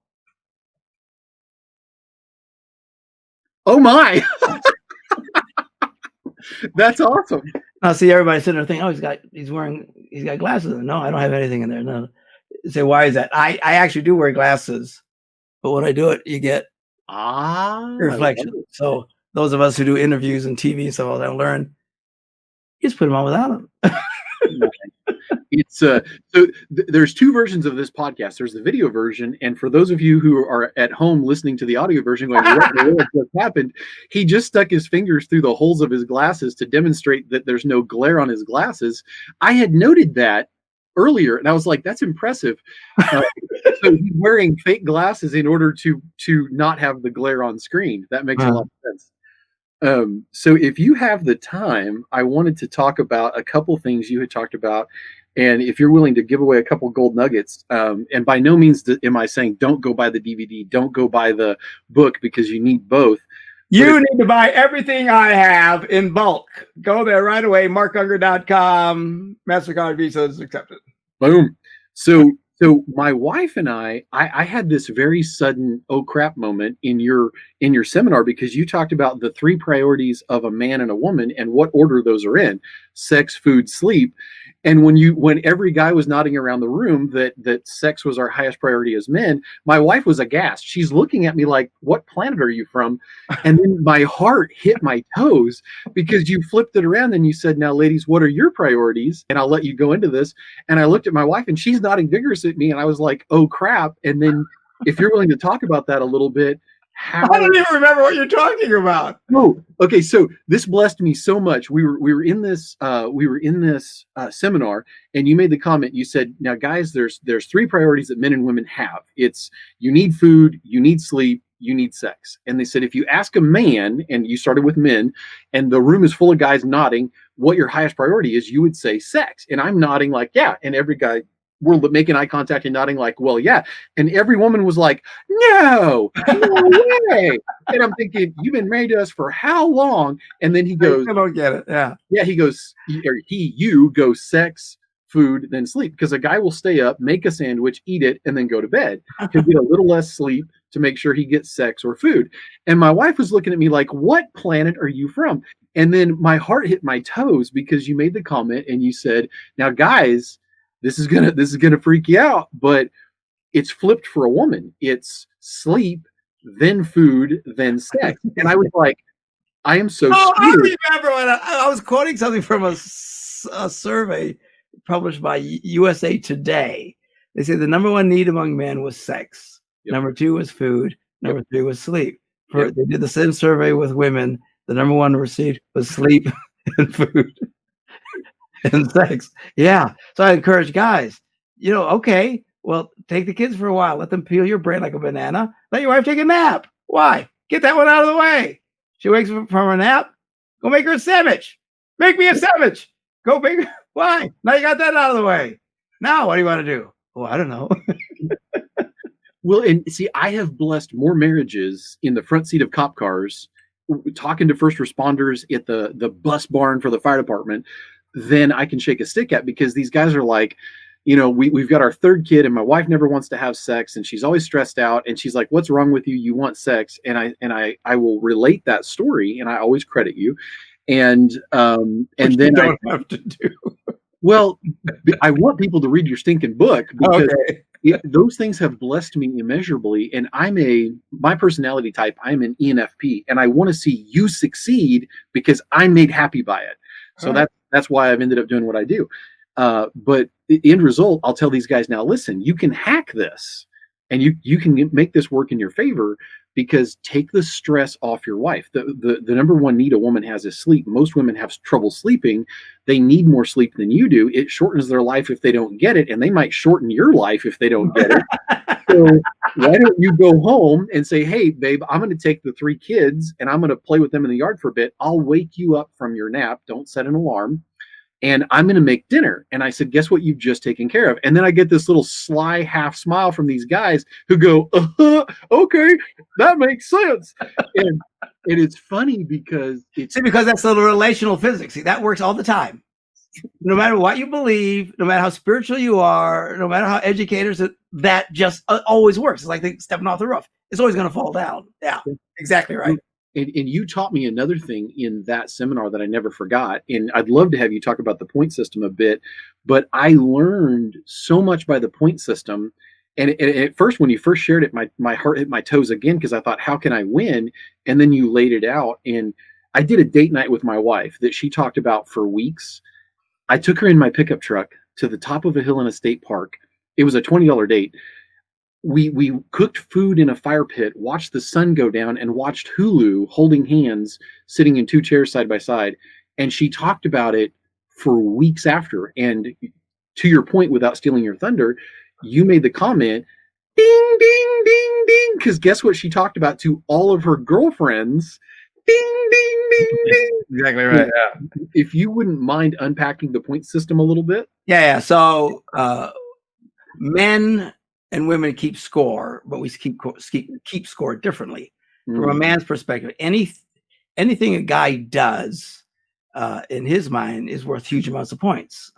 Oh my. That's awesome. I see everybody sitting there thinking, oh, he's got glasses. No, I don't have anything in there. No. Say, why is that? I actually do wear glasses, but when I do it, you get reflection. So those of us who do interviews and TV and stuff, I learn, you just put them on without them. It's there's two versions of this podcast. There's the video version, and for those of you who are at home listening to the audio version, going, what the world just happened? He just stuck his fingers through the holes of his glasses to demonstrate that there's no glare on his glasses. I had noted that earlier, and I was like, that's impressive. So he's wearing fake glasses in order to not have the glare on screen. That makes a lot of sense. So if you have the time, I wanted to talk about a couple things you had talked about. And if you're willing to give away a couple gold nuggets, and by no means am I saying don't go buy the DVD, don't go buy the book, because you need both. You need to buy everything I have in bulk. Go there right away, markgungor.com. MasterCard, Visas accepted. Boom. So my wife and I had this very sudden oh crap moment in your seminar, because you talked about the 3 priorities of a man and a woman and what order those are in: sex, food, sleep. And when every guy was nodding around the room that sex was our highest priority as men, my wife was aghast. She's looking at me like, "What planet are you from?" And then my heart hit my toes because you flipped it around and you said, "Now, ladies, what are your priorities?" And I'll let you go into this. And I looked at my wife and she's nodding vigorously at me, and I was like, "Oh crap!" And then, if you're willing to talk about that a little bit, I don't even remember what you're talking about. Oh, okay. So this blessed me so much. We were in this seminar, and you made the comment. You said, "Now, guys, there's three priorities that men and women have. It's you need food, you need sleep, you need sex." And they said, if you ask a man, and you started with men, and the room is full of guys nodding, what your highest priority is, you would say sex. And I'm nodding like, yeah. And every guy, we're making eye contact and nodding like, well, yeah. And every woman was like, no way. And I'm thinking, you've been married to us for how long? And then he goes, I don't get it. Yeah. He goes, you go sex, food, then sleep. Because a guy will stay up, make a sandwich, eat it, and then go to bed. He'll get a little less sleep to make sure he gets sex or food. And my wife was looking at me like, what planet are you from? And then my heart hit my toes because you made the comment and you said, now, guys, this is gonna freak you out, but it's flipped for a woman. It's sleep, then food, then sex. And I was like, I am so I scared. remember when I was quoting something from a survey published by USA Today. They say the number one need among men was sex. Yep. Number two was food. Number three was sleep. They did the same survey with women. The number one receipt was sleep and food and sex. Yeah. So I encourage guys, okay, well, take the kids for a while. Let them peel your brain like a banana. Let your wife take a nap. Why? Get that one out of the way. She wakes up from her nap. Go make her a sandwich. Make me a sandwich. Go make her. Why? Now you got that out of the way. Now what do you want to do? Oh, I don't know. Well, and see, I have blessed more marriages in the front seat of cop cars, talking to first responders at the bus barn for the fire department, than I can shake a stick at, because these guys are like, we've got our third kid and my wife never wants to have sex and she's always stressed out, and she's like, what's wrong with you? You want sex. And I will relate that story, and I always credit you. And then you don't have to do. Well, I want people to read your stinking book, because those things have blessed me immeasurably. And my personality type, I'm an ENFP, and I want to see you succeed because I'm made happy by it. So that's why I've ended up doing what I do. But the end result, I'll tell these guys, now listen, you can hack this and you can make this work in your favor, because take the stress off your wife. The number one need a woman has is sleep. Most women have trouble sleeping. They need more sleep than you do. It shortens their life if they don't get it, and they might shorten your life if they don't get it. So why don't you go home and say, hey, babe, I'm going to take the three kids and I'm going to play with them in the yard for a bit. I'll wake you up from your nap. Don't set an alarm. And I'm going to make dinner. And I said, guess what you've just taken care of? And then I get this little sly half smile from these guys who go, okay, that makes sense. And it's funny because that's a relational physics. See, that works all the time. No matter what you believe, no matter how spiritual you are, no matter how educated, that just always works. It's like stepping off the roof. It's always going to fall down. Yeah, exactly right. And you taught me another thing in that seminar that I never forgot. And I'd love to have you talk about the point system a bit, but I learned so much by the point system. And at first, when you first shared it, my heart hit my toes again, because I thought, how can I win? And then you laid it out. And I did a date night with my wife that she talked about for weeks. I took her in my pickup truck to the top of a hill in a state park. It was a $20 date. We cooked food in a fire pit, watched the sun go down, and watched Hulu holding hands, sitting in two chairs side by side. And she talked about it for weeks after. And to your point, without stealing your thunder, you made the comment, ding, ding, ding, ding. Because guess what she talked about to all of her girlfriends? Ding, ding, ding, ding. Exactly right. Yeah. If you wouldn't mind unpacking the point system a little bit. Yeah. So men and women keep score, but we keep score differently. From a man's perspective, anything a guy does in his mind is worth huge amounts of points,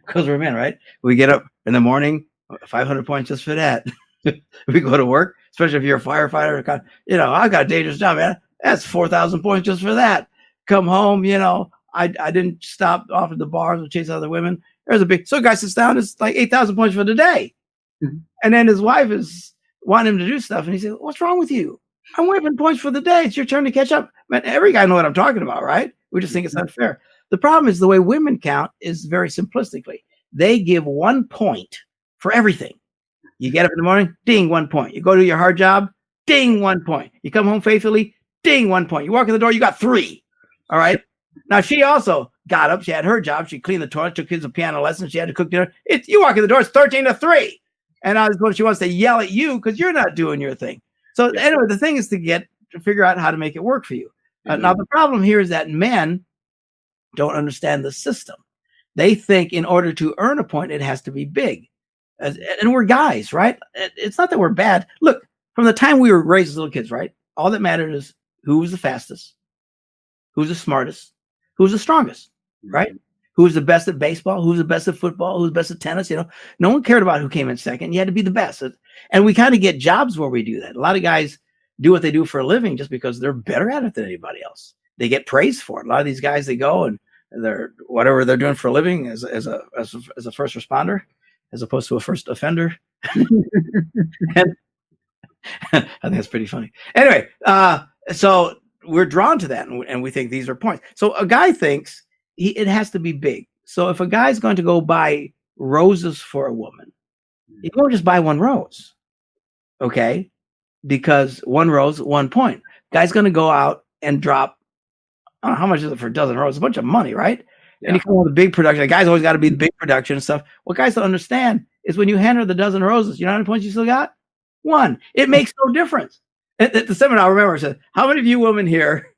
because we're men, right? We get up in the morning, 500 points just for that. We go to work, especially if you're a firefighter. I've got a dangerous job, man. That's 4,000 points just for that. Come home, I didn't stop off at the bars or chase other women. There's a big, so a guy sits down, it's like 8,000 points for the day. Mhm. And then his wife is wanting him to do stuff. And he says, what's wrong with you? I'm waving points for the day. It's your turn to catch up. Man, every guy knows what I'm talking about, right? We just think it's unfair. The problem is the way women count is very simplistically. They give 1 point for everything. You get up in the morning, ding, 1 point. You go to your hard job, ding, 1 point. You come home faithfully, ding, 1 point. You walk in the door, you got 3. All right. Now she also got up. She had her job. She cleaned the toilet, took kids to piano lessons. She had to cook dinner. You walk in the door, it's 13-3. And now she wants to yell at you because you're not doing your thing. So anyway, the thing is to figure out how to make it work for you. Now the problem here is that men don't understand the system. They think in order to earn a point, it has to be big. And we're guys, right? It's not that we're bad. Look, from the time we were raised as little kids, right? All that mattered is who was the fastest, who's the smartest, who's the strongest, right? Who's the best at baseball, who's the best at football, who's best at tennis. You know, no one cared about who came in second. You had to be the best. And we kind of get jobs where we do that. A lot of guys do what they do for a living just because they're better at it than anybody else. They get praised for it. A lot of these guys, they go and they're whatever they're doing for a living as a first responder, as opposed to a first offender. And I think that's pretty funny. Anyway, so we're drawn to that, and we think these are points. So a guy thinks it has to be big. So if a guy's going to go buy roses for a woman, he won't just buy 1 rose, okay? Because 1 rose, 1 point. Guy's going to go out and drop, I don't know how much is it for a dozen roses? A bunch of money, right? Yeah. And you come with a big production. The guy's always got to be the big production and stuff. What guys don't understand is when you hand her the dozen roses, you know how many points you still got? 1. It makes no difference. At the seminar, I remember I said, how many of you women here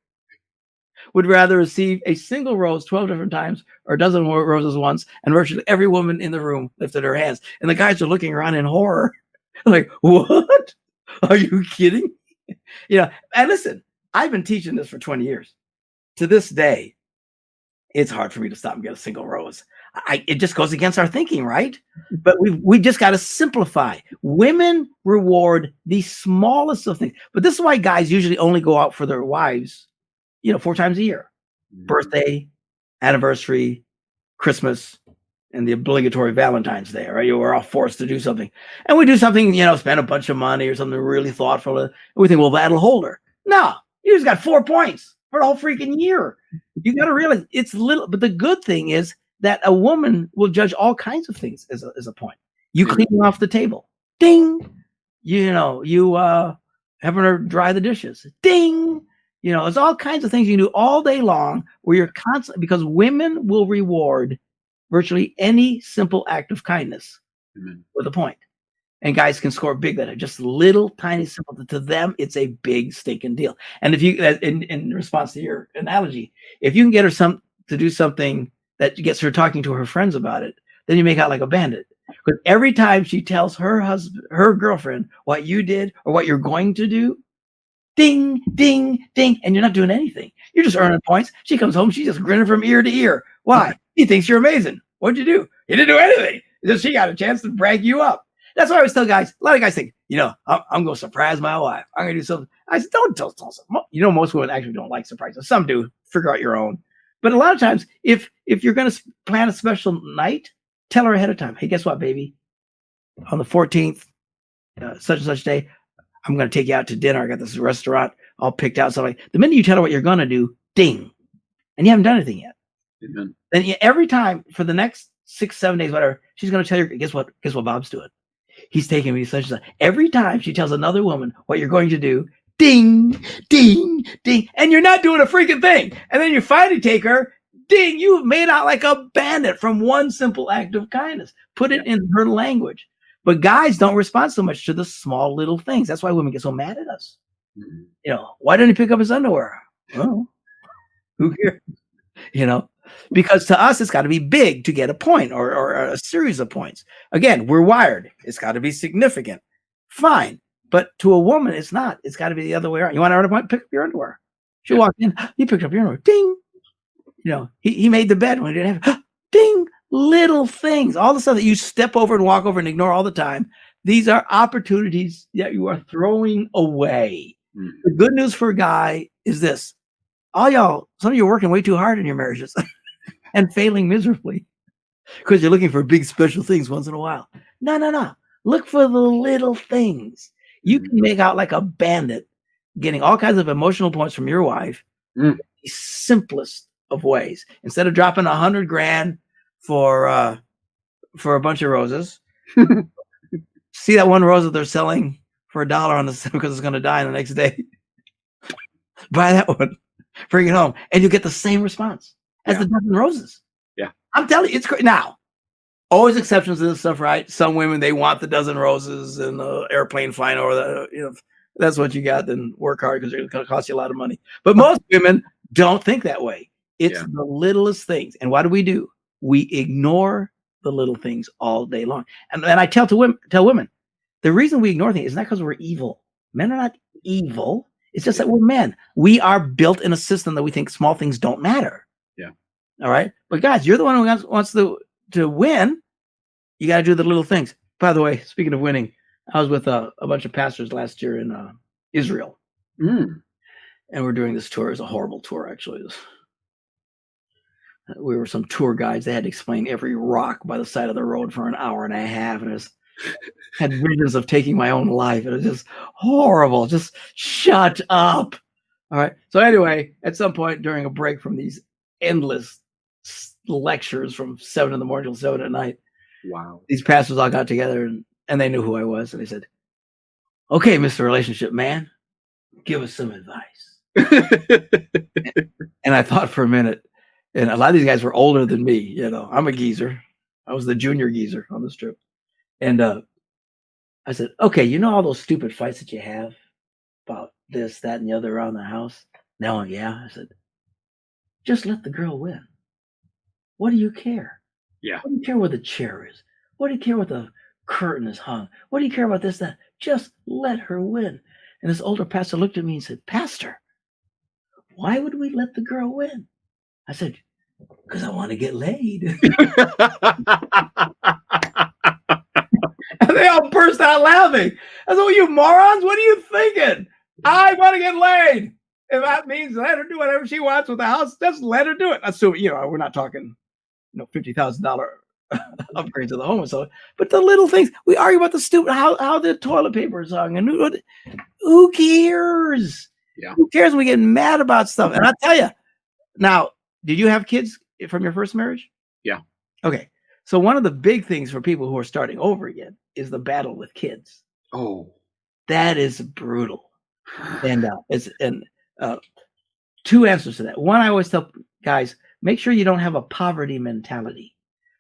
would rather receive a single rose 12 different times or a dozen roses once? And virtually every woman in the room lifted her hands. And the guys are looking around in horror. Like, what? Are you kidding? You know, and listen, I've been teaching this for 20 years. To this day, it's hard for me to stop and get a single rose. It just goes against our thinking, right? But we just got to simplify. Women reward the smallest of things. But this is why guys usually only go out for their wives, 4 times a year. Birthday, anniversary, Christmas, and the obligatory Valentine's Day, right? We're all forced to do something. And we do something, spend a bunch of money or something really thoughtful. And we think, well, that'll hold her. No, you just got 4 points for the whole freaking year. You got to realize it's little. But the good thing is that a woman will judge all kinds of things as a point. You cleaning off the table. Ding. You having her dry the dishes. Ding. There's all kinds of things you can do all day long where you're constantly, because women will reward virtually any simple act of kindness with a point. And guys can score big that are just little tiny simple. To them, it's a big stinking deal. And if you, in response to your analogy, if you can get her to do something that gets her talking to her friends about it, then you make out like a bandit. Because every time she tells her girlfriend what you did or what you're going to do, ding, ding, ding, and you're not doing anything. You're just earning points. She comes home, she's just grinning from ear to ear. Why? He thinks you're amazing. What'd you do? You didn't do anything. Just she got a chance to brag you up. That's why I always tell guys, a lot of guys think, I'm going to surprise my wife. I'm going to do something. I said, don't. Most women actually don't like surprises. Some do. Figure out your own. But a lot of times, if you're going to plan a special night, tell her ahead of time. Hey, guess what, baby? On the 14th, such and such day, I'm going to take you out to dinner. I got this restaurant all picked out. So like the minute you tell her what you're going to do, ding, and you haven't done anything yet. Amen. Then every time for the next 6-7 days, whatever, she's going to tell you, guess what Bob's doing? He's taking me such and such. Every time she tells another woman what you're going to do, ding, ding, ding, and you're not doing a freaking thing. And then you finally take her, ding, you've made out like a bandit from one simple act of kindness. Put it in her language. But guys don't respond so much to the small little things. That's why women get so mad at us. Why didn't he pick up his underwear? Well, who cares? Because to us, it's got to be big to get a point or a series of points. Again, we're wired. It's got to be significant. Fine. But to a woman, it's not. It's got to be the other way around. You want to earn a point? Pick up your underwear. She walked in. You picked up your underwear. Ding. He made the bed when he didn't have it. Ding. Little things. All the stuff that you step over and walk over and ignore all the time. These are opportunities that you are throwing away. The good news for a guy is this. Some of you are working way too hard in your marriages and failing miserably. because you're looking for big special things once in a while. No. Look for the little things. You can make out like a bandit, getting all kinds of emotional points from your wife. Mm. The simplest of ways. Instead of dropping $100,000 for a bunch of roses, see that one rose that they're selling for $1 on the because it's going to die the next day. Buy that one, bring it home, and you get the same response as the dozen roses. Yeah, I'm telling you, it's great. Now, always exceptions to this stuff, right? Some women, they want the dozen roses and the airplane flying over the, if that's what you got, then work hard because it's going to cost you a lot of money. But most women don't think that way. It's the littlest things. And what do? We ignore the little things all day long. And I tell women, the reason we ignore things is not because we're evil. Men are not evil. It's just that we're men. We are built in a system that we think small things don't matter. Yeah. All right. But guys, you're the one who wants to win. You got to do the little things. By the way, speaking of winning, I was with a bunch of pastors last year in Israel. And we're doing this tour. It's a horrible tour, actually. We were some tour guides. They had to explain every rock by the side of the road for an hour and a half. And it was had visions of taking my own life. It was just horrible. Just shut up. All right. So anyway, at some point during a break from these endless lectures from 7 in the morning till 7 at night, wow, these pastors all got together and they knew who I was. And they said, "Okay, Mr. Relationship Man, give us some advice." And I thought for a minute, and a lot of these guys were older than me. I'm a geezer. I was the junior geezer on this trip. And I said, "Okay, all those stupid fights that you have about this, that, and the other around the house?" "No, yeah." I said, "Just let the girl win. What do you care? Yeah. What do you care where the chair is? What do you care where the curtain is hung? What do you care about this, that? Just let her win." And this older pastor looked at me and said, "Pastor, why would we let the girl win?" I said, "Because I want to get laid." And they all burst out laughing. I said, "Well, you morons, what are you thinking? I want to get laid. If that means let her do whatever she wants with the house, just let her do it." Assuming, we're not talking, $50,000 upgrade to the home or so, but the little things. We argue about the stupid, how the toilet paper is hung, and who cares? Yeah. Who cares? We get mad about stuff. And I'll tell you, now, did you have kids from your first marriage? Yeah. Okay. So one of the big things for people who are starting over again is the battle with kids. Oh, that is brutal. And two answers to that. One, I always tell guys, make sure you don't have a poverty mentality.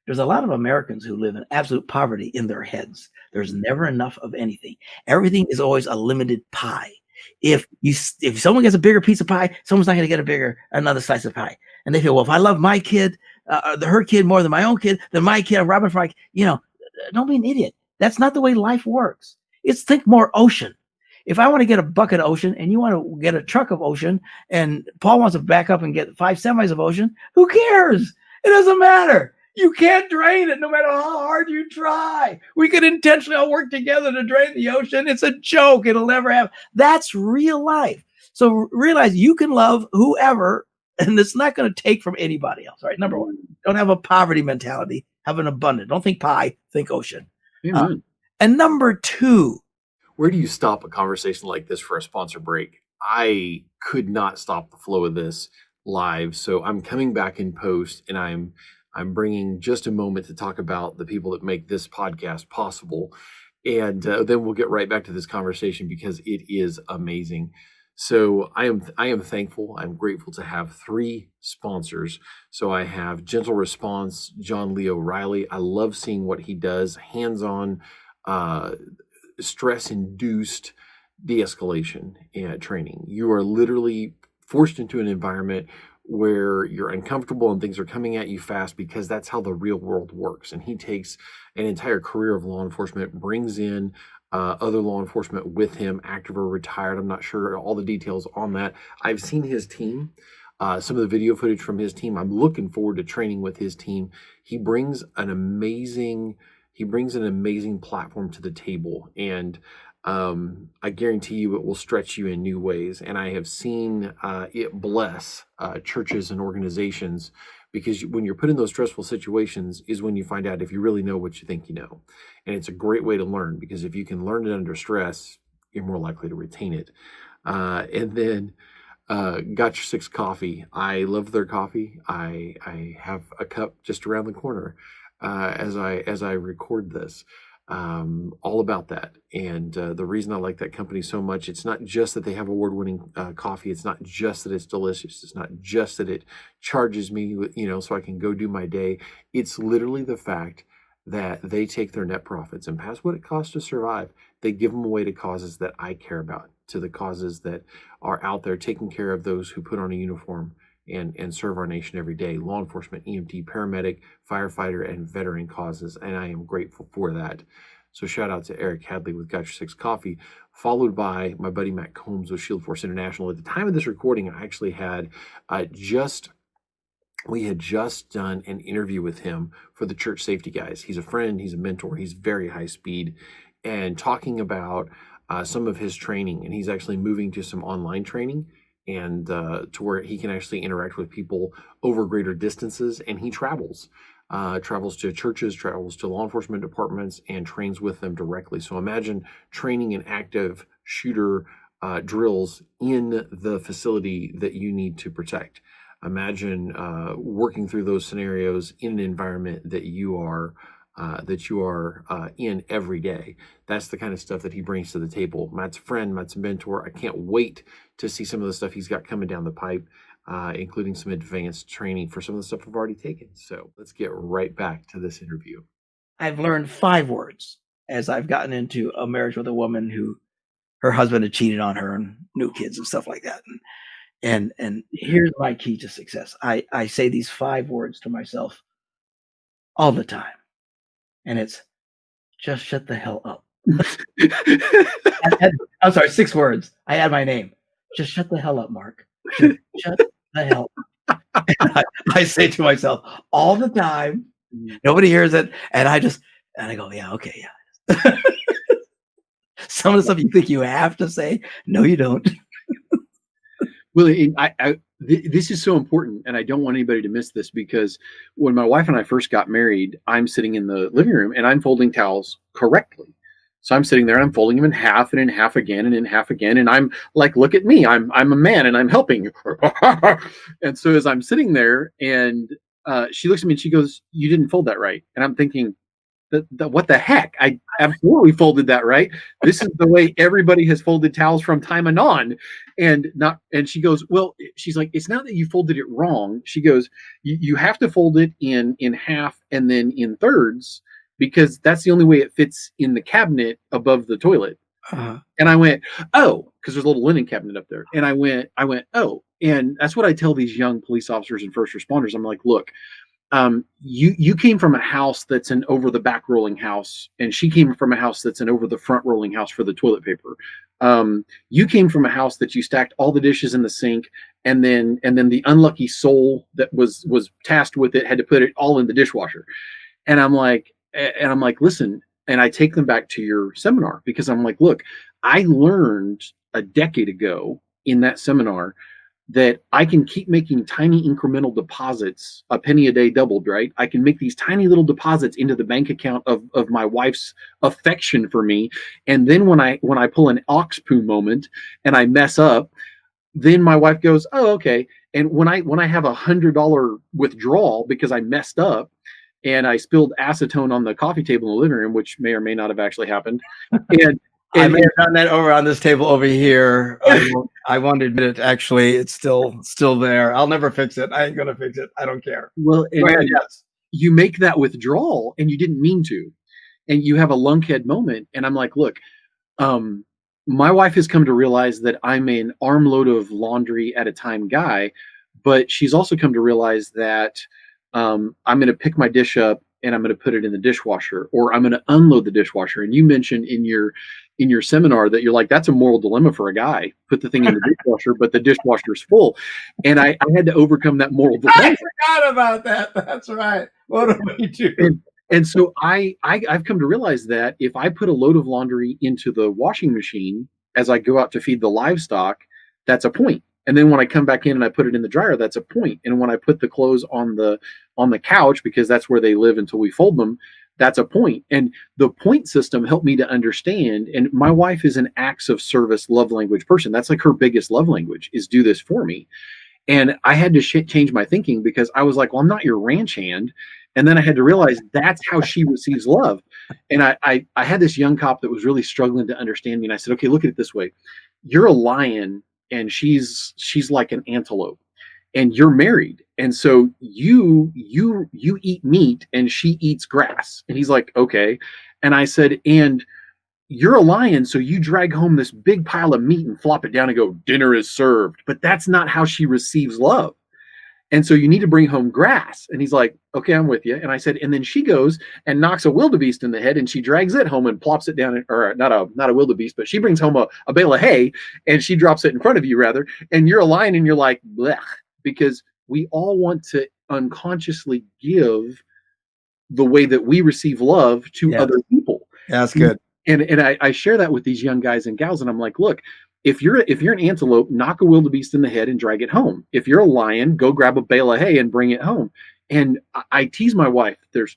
There's a lot of Americans who live in absolute poverty in their heads. There's never enough of anything. Everything is always a limited pie. If someone gets a bigger piece of pie, someone's not going to get another slice of pie. And they feel, well, if I love my kid, her kid more than my own kid, then my kid, I'm robbing for don't be an idiot. That's not the way life works. Think more ocean. If I want to get a bucket of ocean and you want to get a truck of ocean and Paul wants to back up and get 5 semis of ocean, who cares? It doesn't matter. You can't drain it no matter how hard you try. We could intentionally all work together to drain the ocean. It's a joke. It'll never happen. That's real life. So realize you can love whoever, and it's not going to take from anybody else. All right. Number one, don't have a poverty mentality. Have an abundant. Don't think pie, think ocean. And number two, where do you stop a conversation like this for a sponsor break? I could not stop the flow of this live, so I'm coming back in post, and I'm bringing just a moment to talk about the people that make this podcast possible, and then we'll get right back to this conversation because it is amazing. So I am thankful. I'm grateful to have 3 sponsors. So I have Gentle Response, John Lee O'Reilly. I love seeing what he does, hands-on, stress-induced de-escalation and training. You are literally forced into an environment where you're uncomfortable and things are coming at you fast because that's how the real world works. And he takes an entire career of law enforcement, brings in other law enforcement with him, active or retired. I'm not sure all the details on that. I've seen his team, some of the video footage from his team. I'm looking forward to training with his team. He brings an amazing platform to the table, and I guarantee you it will stretch you in new ways. And I have seen it bless churches and organizations because when you're put in those stressful situations is when you find out if you really know what you think you know. And it's a great way to learn, because if you can learn it under stress, you're more likely to retain it. And then Got Your Six Coffee. I love their coffee. I have a cup just around the corner as I record this. All about that. And the reason I like that company so much, it's not just that they have award-winning coffee. It's not just that it's delicious. It's not just that it charges me, so I can go do my day. It's literally the fact that they take their net profits and past what it costs to survive, they give them away to causes that I care about, to the causes that are out there taking care of those who put on a uniform and serve our nation every day: law enforcement, EMT, paramedic, firefighter, and veteran causes. And I am grateful for that. So shout out to Eric Hadley with Got Your Six Coffee, followed by my buddy Matt Combs with Shield Force International. At the time of this recording, I actually had we had just done an interview with him for the Church Safety Guys. He's a friend, he's a mentor, he's very high speed, and talking about some of his training. And he's actually moving to some online training, and to where he can actually interact with people over greater distances. And he travels to churches, travels to law enforcement departments, and trains with them directly. So imagine training in active shooter drills in the facility that you need to protect. Imagine working through those scenarios in an environment that you are in every day. That's the kind of stuff that he brings to the table. Matt's a friend, Matt's a mentor. I can't wait to see some of the stuff he's got coming down the pipe, including some advanced training for some of the stuff I've already taken. So let's get right back to this interview. I've learned 5 words as I've gotten into a marriage with a woman who her husband had cheated on her and new kids and stuff like that. And here's my key to success. I say these 5 words to myself all the time. And it's just shut the hell up. I'm sorry, 6 words. I add my name. Just shut the hell up, Mark. Just shut the hell up. I say to myself all the time. Nobody hears it. And I go, yeah, okay, yeah. Some of the stuff you think you have to say, no, you don't. Well, this is so important, and I don't want anybody to miss this, because when my wife and I first got married, I'm sitting in the living room and I'm folding towels correctly. So I'm sitting there and I'm folding them in half and in half again and in half again, and I'm like, look at me, I'm a man and I'm helping. And so as I'm sitting there, and she looks at me and she goes, "You didn't fold that right." And I'm thinking, what the heck? I absolutely folded that right. This is the way everybody has folded towels from time anon. And she goes, well, she's like, it's not that you folded it wrong. She goes, you have to fold it in half and then in thirds, because that's the only way it fits in the cabinet above the toilet. Uh-huh. And I went, oh, because there's a little linen cabinet up there. And I went, oh, and that's what I tell these young police officers and first responders. I'm like, look, you came from a house that's an over the back rolling house, and she came from a house that's an over the front rolling house for the toilet paper. You came from a house that you stacked all the dishes in the sink, and then the unlucky soul that was tasked with it had to put it all in the dishwasher. And I'm like, listen, and I take them back to your seminar, because I'm like, look, I learned a decade ago in that seminar that I can keep making tiny incremental deposits, a penny a day doubled, right? I can make these tiny little deposits into the bank account of my wife's affection for me. And then when I pull an ox poo moment and I mess up, then my wife goes, oh, okay. And when I have $100 withdrawal because I messed up and I spilled acetone on the coffee table in the living room, which may or may not have actually happened. And I may have done that over on this table over here. I won't admit it. Actually, it's still there. I'll never fix it. I ain't gonna fix it. I don't care. Well, Go ahead, yes. You make that withdrawal and you didn't mean to, and you have a lunkhead moment. And I'm like, look, my wife has come to realize that I'm an armload of laundry at a time guy, but she's also come to realize that I'm going to pick my dish up and I'm going to put it in the dishwasher, or I'm going to unload the dishwasher. And you mentioned in your seminar that you're like, that's a moral dilemma for a guy. Put the thing in the dishwasher, but the dishwasher's full. And I had to overcome that moral dilemma. I forgot about that. That's right. What do we do? And so I've come to realize that if I put a load of laundry into the washing machine as I go out to feed the livestock, that's a point. And then when I come back in and I put it in the dryer, that's a point. And when I put the clothes on the couch, because that's where they live until we fold them, that's a point. And the point system helped me to understand. And my wife is an acts of service love language person. That's like her biggest love language, is do this for me. And I had to change my thinking, because I was like, well, I'm not your ranch hand. And then I had to realize that's how she receives love. And I had this young cop that was really struggling to understand me. And I said, okay, look at it this way. You're a lion and she's like an antelope, and you're married. And so you eat meat and she eats grass. And he's like, okay. And I said, and you're a lion, so you drag home this big pile of meat and flop it down and go, dinner is served. But that's not how she receives love. And so you need to bring home grass. And he's like, okay, I'm with you. And I said, and then she goes and knocks a wildebeest in the head, and she drags it home and plops it down, or not a wildebeest, but she brings home a bale of hay and she drops it in front of you, rather. And you're a lion and you're like, blech, because we all want to unconsciously give the way that we receive love to other people. Yeah, that's good. And I share that with these young guys and gals. And I'm like, look, if you're an antelope, knock a wildebeest in the head and drag it home. If you're a lion, go grab a bale of hay and bring it home. And I tease my wife. There's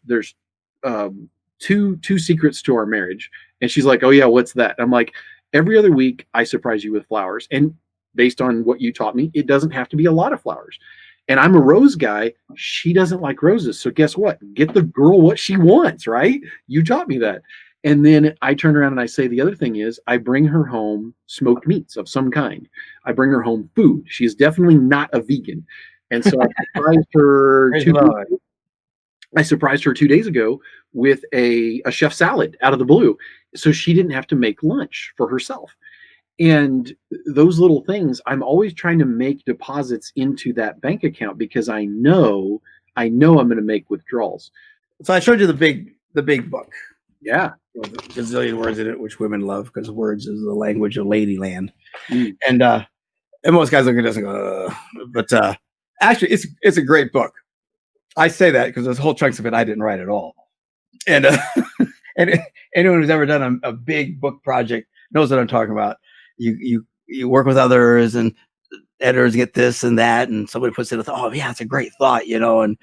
two secrets to our marriage. And she's like, oh yeah, what's that? I'm like, every other week I surprise you with flowers. And based on what you taught me, it doesn't have to be a lot of flowers. And I'm a rose guy. She doesn't like roses. So guess what? Get the girl what she wants, right? You taught me that. And then I turn around and I say, the other thing is, I bring her home smoked meats of some kind. I bring her home food. She is definitely not a vegan. And so I surprised her 2 days ago with a chef salad out of the blue. So she didn't have to make lunch for herself. And those little things, I'm always trying to make deposits into that bank account, because I know I'm going to make withdrawals. So I showed you the big book. Yeah. With a gazillion words in it, which women love, because words is the language of Ladyland. And most guys look at this and go, but actually, it's a great book. I say that because there's whole chunks of it I didn't write at all. And and anyone who's ever done a big book project knows what I'm talking about. You work with others, and editors get this and that, and somebody puts it, oh yeah, it's a great thought, and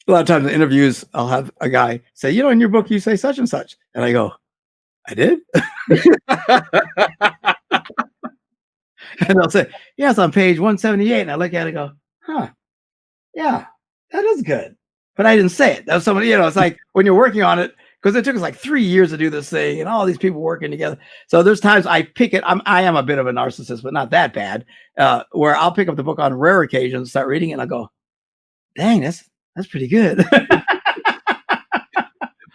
a lot of times in interviews, I'll have a guy say, in your book, you say such and such. And I go, I did? And they'll say, yeah, it's on page 178. And I look at it and go, huh, yeah, that is good. But I didn't say it. That was somebody, it's like when you're working on it, because it took us like 3 years to do this thing and all these people working together. So there's times I pick it. I am a bit of a narcissist, but not that bad, where I'll pick up the book on rare occasions, start reading it, and I'll go, dang, that's pretty good.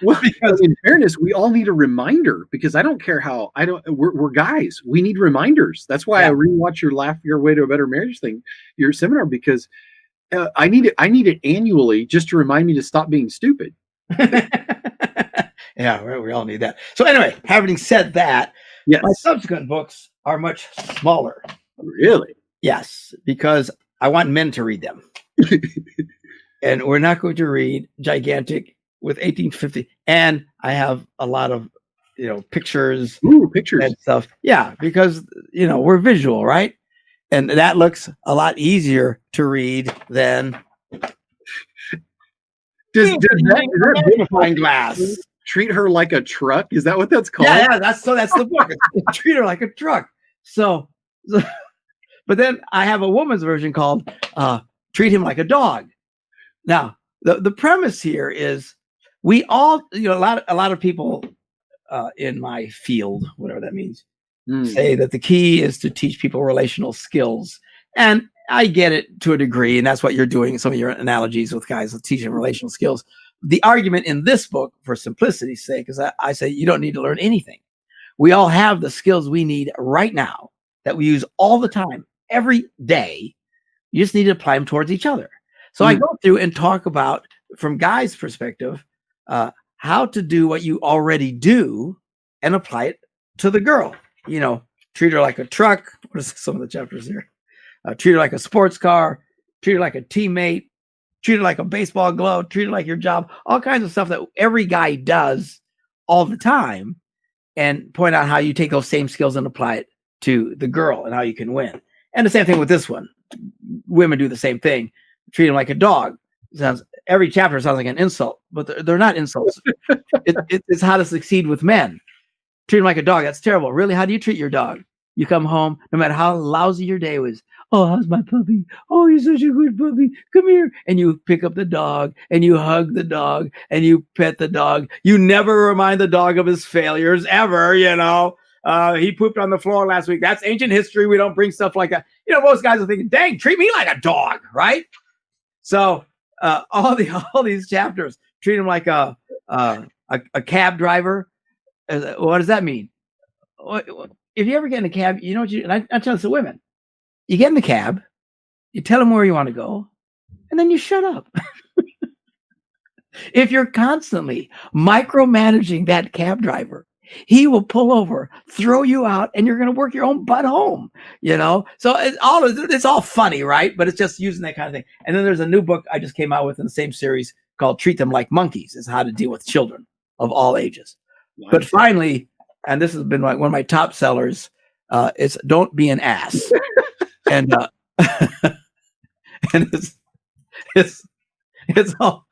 Well, because in fairness, we all need a reminder, because I don't care how we're guys. We need reminders. That's why I rewatch your Laugh Your Way to a Better Marriage thing, your seminar, because I need it annually, just to remind me to stop being stupid. Yeah, we all need that. So anyway, having said that, yes, my subsequent books are much smaller. Really? Yes, because I want men to read them. And we're not going to read gigantic with 1850. And I have a lot of, pictures. Ooh, pictures and stuff. Yeah, because, we're visual, right? And that looks a lot easier to read than does that magnifying glass. Treat her like a truck? Is that what that's called? Yeah, that's the book. Treat her like a truck. So, but then I have a woman's version called Treat Him Like a Dog. Now, the premise here is we all, a lot of people in my field, whatever that means, say that the key is to teach people relational skills. And I get it to a degree, and that's what you're doing. Some of your analogies with guys with teaching relational skills. The argument in this book, for simplicity's sake, is that I say you don't need to learn anything. We all have the skills we need right now that we use all the time, every day. You just need to apply them towards each other. So I go through and talk about, from guys' perspective, how to do what you already do and apply it to the girl. Treat her like a truck. What is some of the chapters here? Treat her like a sports car. Treat her like a teammate. Treat her like a baseball glove. Treat her like your job. All kinds of stuff that every guy does all the time, and point out how you take those same skills and apply it to the girl and how you can win. And the same thing with this one. Women do the same thing. Treat them like a dog. Every chapter sounds like an insult, but they're not insults. It's how to succeed with men. Treat them like a dog. That's terrible. Really? How do you treat your dog? You come home, no matter how lousy your day was. Oh, how's my puppy? Oh, you're such a good puppy. Come here. And you pick up the dog and you hug the dog and you pet the dog. You never remind the dog of his failures ever, you know. He pooped on the floor last week. That's ancient history. We don't bring stuff like that. You know, most guys are thinking, dang, treat me like a dog, right? So all these chapters, treat him like a cab driver. What does that mean? If you ever get in a cab, you know what and I tell this to women, you get in the cab, you tell them where you want to go, and then you shut up. If you're constantly micromanaging that cab driver, he will pull over, throw you out, and you're going to work your own butt home, you know? So it's all funny, right? But it's just using that kind of thing. And then there's a new book I just came out with in the same series called Treat Them Like Monkeys. It's how to deal with children of all ages. Wow. But finally, and this has been one of my top sellers, it's Don't Be an Ass. And and it's all,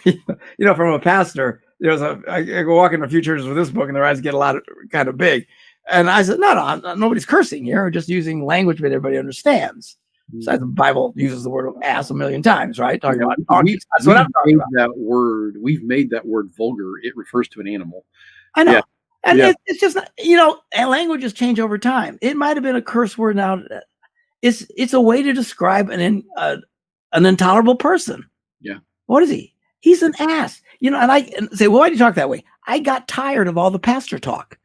you know, from a pastor. I go walk into a few churches with this book, and their eyes get a lot of kind of big. And I said, no, nobody's cursing here. We're just using language that everybody understands. Besides, the Bible uses the word ass a million times, right? Talking about donkeys. That's what I'm talking about. We've made that word vulgar. It refers to an animal. I know. Yeah. And it's just, you know, and languages change over time. It might have been a curse word now. It's a way to describe an intolerable person. Yeah. What is he? He's an ass. You know, and I say, well, why do you talk that way? I got tired of all the pastor talk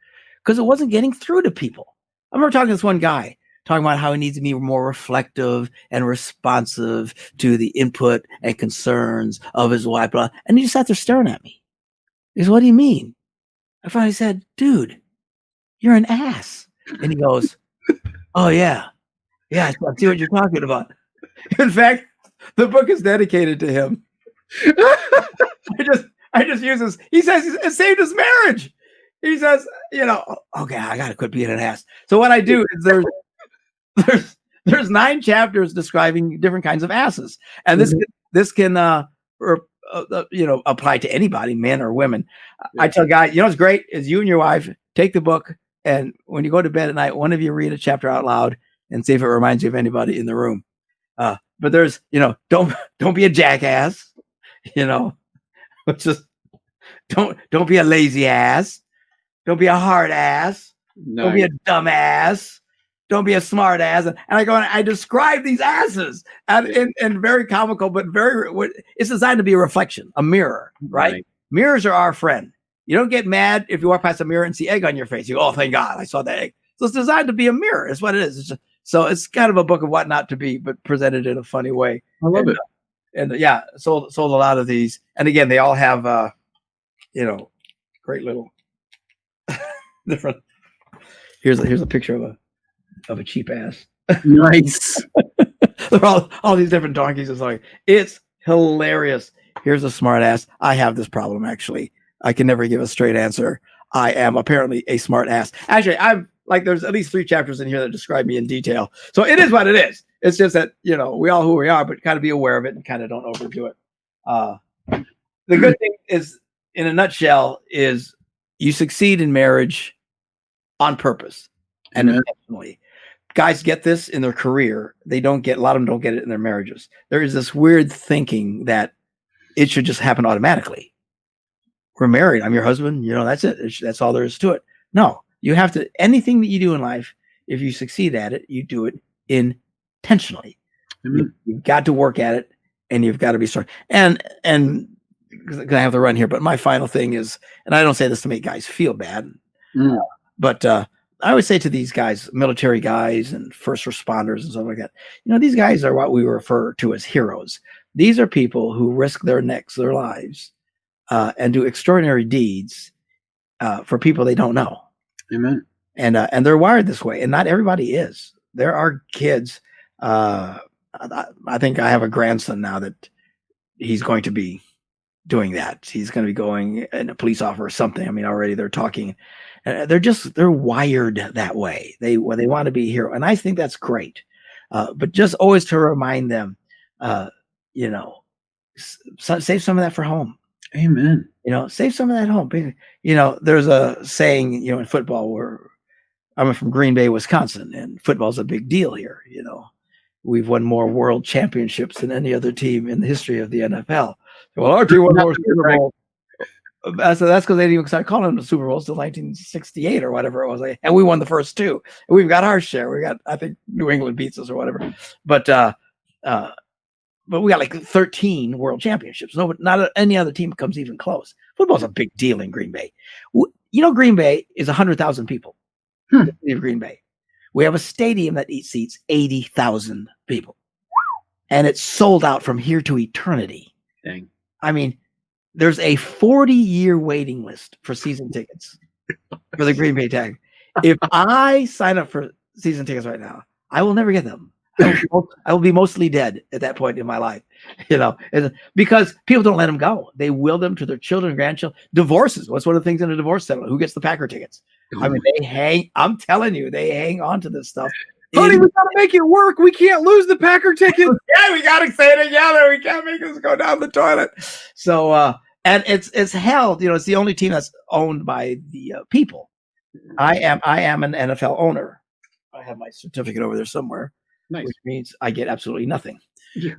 because it wasn't getting through to people. I remember talking to this one guy talking about how he needs to be more reflective and responsive to the input and concerns of his wife. Blah, and he just sat there staring at me. He said, what do you mean? I finally said, dude, you're an ass. And he goes, oh, yeah. Yeah, I see what you're talking about. In fact, the book is dedicated to him. I just use this. He says it saved his marriage. He says, you know, okay, I gotta quit being an ass. So what I do is there's 9 chapters describing different kinds of asses, and this can you know, apply to anybody, men or women. Yeah. I tell guys, you know, what's great is you and your wife take the book, and when you go to bed at night, one of you read a chapter out loud and see if it reminds you of anybody in the room. But there's, you know, don't be a jackass. You know, just don't be a lazy ass. Don't be a hard ass. Nice. Don't be a dumb ass. Don't be a smart ass. And I go and I describe these asses and very comical, but it's designed to be a reflection, a mirror, right? Mirrors are our friend. You don't get mad if you walk past a mirror and see egg on your face. You go, oh, thank God, I saw that egg. So it's designed to be a mirror. It's what it is. So it's kind of a book of what not to be, but presented in a funny way. I love it. And yeah, sold a lot of these. And again, they all have, you know, great little different. Here's a picture of a cheap ass. Nice. They're all these different donkeys. It's hilarious. Here's a smart ass. I have this problem, actually. I can never give a straight answer. I am apparently a smart ass. Actually, I'm like, there's at least 3 chapters in here that describe me in detail. So it is what it is. It's just that, you know, we all who we are, but kind of be aware of it and kind of don't overdo it. The good thing is, in a nutshell, is you succeed in marriage on purpose and intentionally. Guys get this in their career. A lot of them don't get it in their marriages. There is this weird thinking that it should just happen automatically. We're married. I'm your husband. You know, that's it. That's all there is to it. No, you have to, anything that you do in life, if you succeed at it, you do it intentionally. You've got to work at it, and you've got to be strong. And because I have to run here, but my final thing is, and I don't say this to make guys feel bad, but I always say to these guys, military guys and first responders and stuff like that, you know, these guys are what we refer to as heroes. These are people who risk their necks, their lives, and do extraordinary deeds for people they don't know. Amen. And they're wired this way, and not everybody is. There are kids. I think I have a grandson now that he's going to be doing that. He's going to be going in a police officer or something. I mean, already they're talking. They're wired that way. They want to be a hero, and I think that's great. But just always to remind them, you know, save some of that for home. Amen. You know, save some of that home. You know, there's a saying, you know, in football where I'm from Green Bay, Wisconsin, and football's a big deal here. You know, we've won more world championships than any other team in the history of the NFL. Well, our team won more Super Bowls. So that's because they didn't even start calling them the Super Bowls till 1968 or whatever it was. And we won the first two. And we've got our share. We got, I think, New England beats us or whatever. But we got like 13 world championships. No, but not any other team comes even close. Football's a big deal in Green Bay. You know, Green Bay is 100,000 people. In Green Bay, we have a stadium that seats 80,000 people, and it's sold out from here to eternity. Dang. I mean, there's a 40-year waiting list for season tickets for the Green Bay Tag. If I sign up for season tickets right now, I will never get them. I will be mostly dead at that point in my life, you know, because people don't let them go. They will them to their children, grandchildren. Divorces. What's one of the things in a divorce settlement? Who gets the Packer tickets? I mean, I'm telling you, they hang on to this stuff. Honey, we got to make it work. We can't lose the Packer ticket. Yeah, we got to say it together. We can't make this go down the toilet. So, and it's held, you know, it's the only team that's owned by the people. I am an NFL owner. I have my certificate over there somewhere. Nice. Which means I get absolutely nothing. Yeah.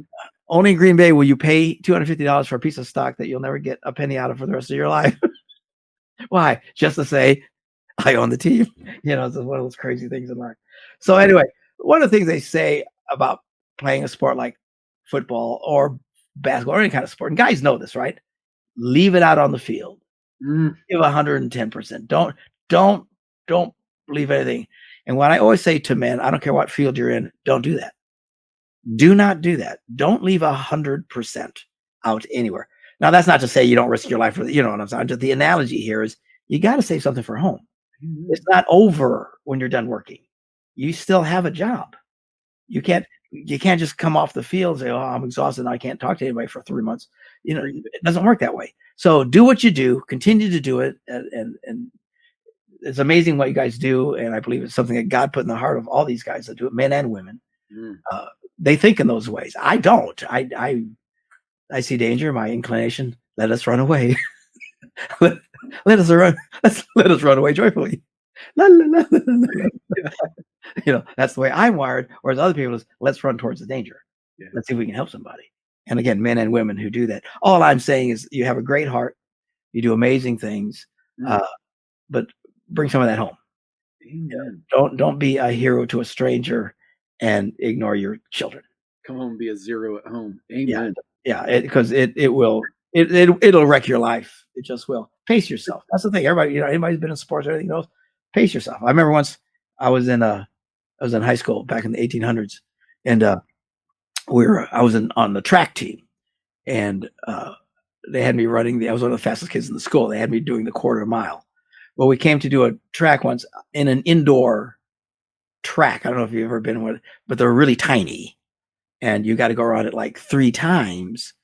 Only in Green Bay will you pay $250 for a piece of stock that you'll never get a penny out of for the rest of your life. Why? Just to say, I own the team. You know, it's one of those crazy things in life. So anyway, one of the things they say about playing a sport like football or basketball or any kind of sport, and guys know this, right? Leave it out on the field. Give 110%. Don't leave anything. And what I always say to men, I don't care what field you're in, don't do that. Do not do that. Don't leave 100% out anywhere. Now, that's not to say you don't risk your life for you know what I'm saying. Just the analogy here is you got to save something for home. It's not over when you're done working. You still have a job. You can't just come off the field and say, "Oh, I'm exhausted. I can't talk to anybody for 3 months." You know, it doesn't work that way. So do what you do. Continue to do it, and it's amazing what you guys do, and I believe it's something that God put in the heart of all these guys that do it, men and women. They think in those ways. I don't. I see danger. My inclination. Let us run away. let us run. Let us run away joyfully. La, la, la, la, la. You know, that's the way I'm wired. Whereas other people is, let's run towards the danger. Yeah. Let's see if we can help somebody. And again, men and women who do that. All I'm saying is, you have a great heart. You do amazing things. But bring some of that home. Amen. Don't be a hero to a stranger and ignore your children. Come home and be a zero at home. Amen. Yeah, because it'll wreck your life. It just will. Pace yourself. That's the thing. Everybody, you know, anybody's been in sports or anything knows. Pace yourself. I remember once I was in high school back in the 1800s, and I was on the track team, and they had me running. I was one of the fastest kids in the school. They had me doing the quarter mile. Well, we came to do a track once in an indoor track. I don't know if you've ever been in one, but they're really tiny, and you got to go around it like 3 times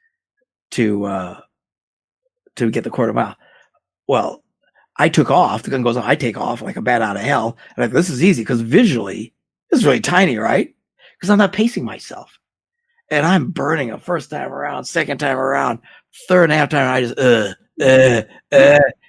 to get the quarter mile. Well, I took off. The gun goes on. I take off like a bat out of hell. And I'm like, this is easy because visually, this is really tiny, right? Because I'm not pacing myself, and I'm burning a first time around, second time around, third and a half time. I just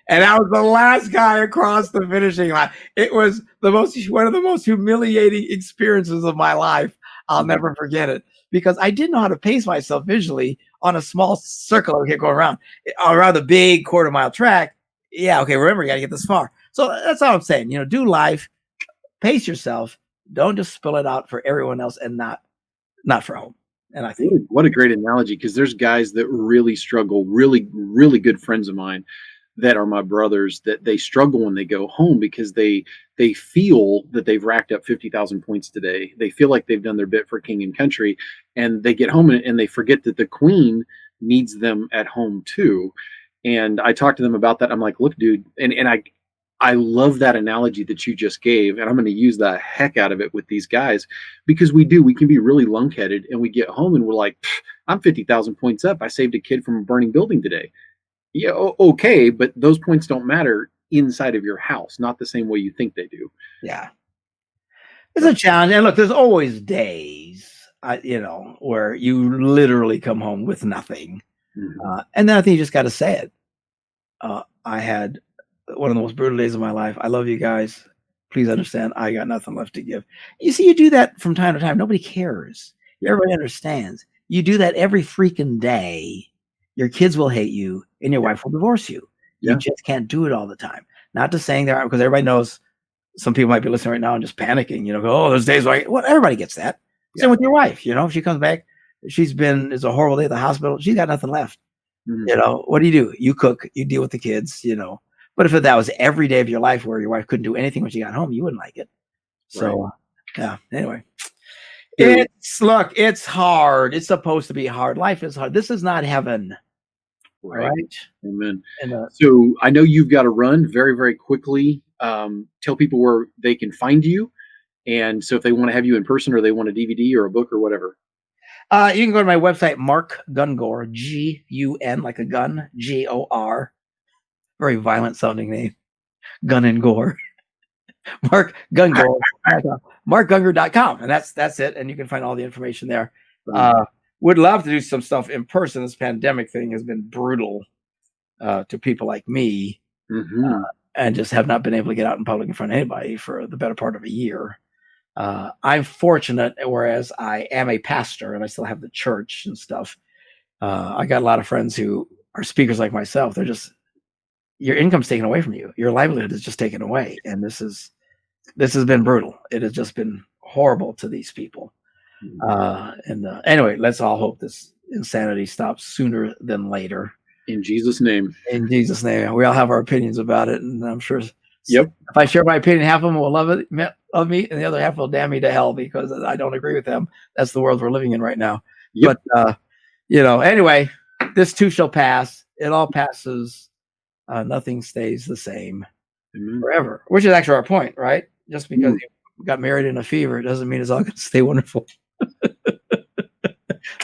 and I was the last guy across the finishing line. It was one of the most humiliating experiences of my life. I'll never forget it because I didn't know how to pace myself visually on a small circle I kept going around the big quarter mile track. Yeah, okay. Remember, you got to get this far. So that's all I'm saying. You know, do life, pace yourself. Don't just spill it out for everyone else and not for home. And I think what a great analogy, because there's guys that really struggle, really, really good friends of mine that are my brothers, that they struggle when they go home because they feel that they've racked up 50,000 points today. They feel like they've done their bit for king and country, and they get home and they forget that the queen needs them at home too. And I talked to them about that. I'm like, look, dude, and I love that analogy that you just gave, and I'm going to use the heck out of it with these guys, because we can be really lunkheaded, and we get home and we're like, I'm 50,000 points up. I saved a kid from a burning building today. Yeah, okay, but those points don't matter inside of your house, not the same way you think they do. Yeah. It's a challenge. And look, there's always days, where you literally come home with nothing. Mhm. And then I think you just got to say it. I had one of the most brutal days of my life. I love you guys. Please understand, I got nothing left to give. You see, you do that from time to time. Nobody cares. Yeah. Everybody understands. You do that every freaking day. Your kids will hate you and your wife will divorce you. You Yeah. just can't do it all the time. Not to saying there, because everybody knows some people might be listening right now and just panicking, go, oh, there's days like, well, everybody gets that. Same with your wife, if she comes back, it's a horrible day at the hospital. She's got nothing left. Mhm. What do? You cook, you deal with the kids, But if that was every day of your life where your wife couldn't do anything when she got home, you wouldn't like it. So, yeah, anyway. It's hard. It's supposed to be hard. Life is hard. This is not heaven. Right. All right. Amen. And, So I know you've got to run very, very quickly. Tell people where they can find you. And so if they want to have you in person or they want a DVD or a book or whatever. You can go to my website, Mark Gungor, G-U-N, like a gun, G-O-R. Very violent sounding name. Gun and Gore. Mark Gungor. MarkGungor.com. And that's it. And you can find all the information there. Would love to do some stuff in person. This pandemic thing has been brutal to people like me, and just have not been able to get out in public in front of anybody for the better part of a year. I'm fortunate, whereas I am a pastor and I still have the church and stuff. I got a lot of friends who are speakers like myself. They're just, your income's taken away from you. Your livelihood is just taken away. And this has been brutal. It has just been horrible to these people. Anyway, let's all hope this insanity stops sooner than later. In Jesus' name. In Jesus' name. We all have our opinions about it, and I'm sure Yep. if I share my opinion, half of them will love me, and the other half will damn me to hell because I don't agree with them. That's the world we're living in right now. Yep. But anyway, this too shall pass. It all passes. Nothing stays the same forever, which is actually our point, right? Just because you got married in a fever, it doesn't mean it's all going to stay wonderful.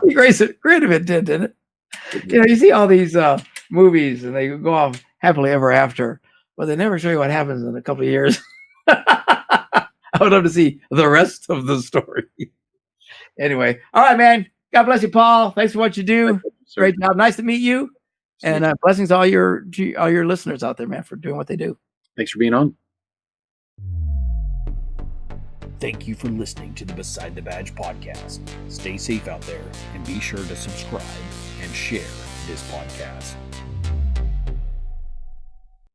Great of it didn't it? You see all these movies and they go off happily ever after, but they never show you what happens in a couple of years. I would love to see the rest of the story. Anyway, all right, man. God bless you, Paul. Thanks for what you do. Great job. Nice to meet you. And blessings to all your listeners out there, man, for doing what they do. Thanks for being on. Thank you for listening to the Beside the Badge podcast. Stay safe out there and be sure to subscribe and share this podcast.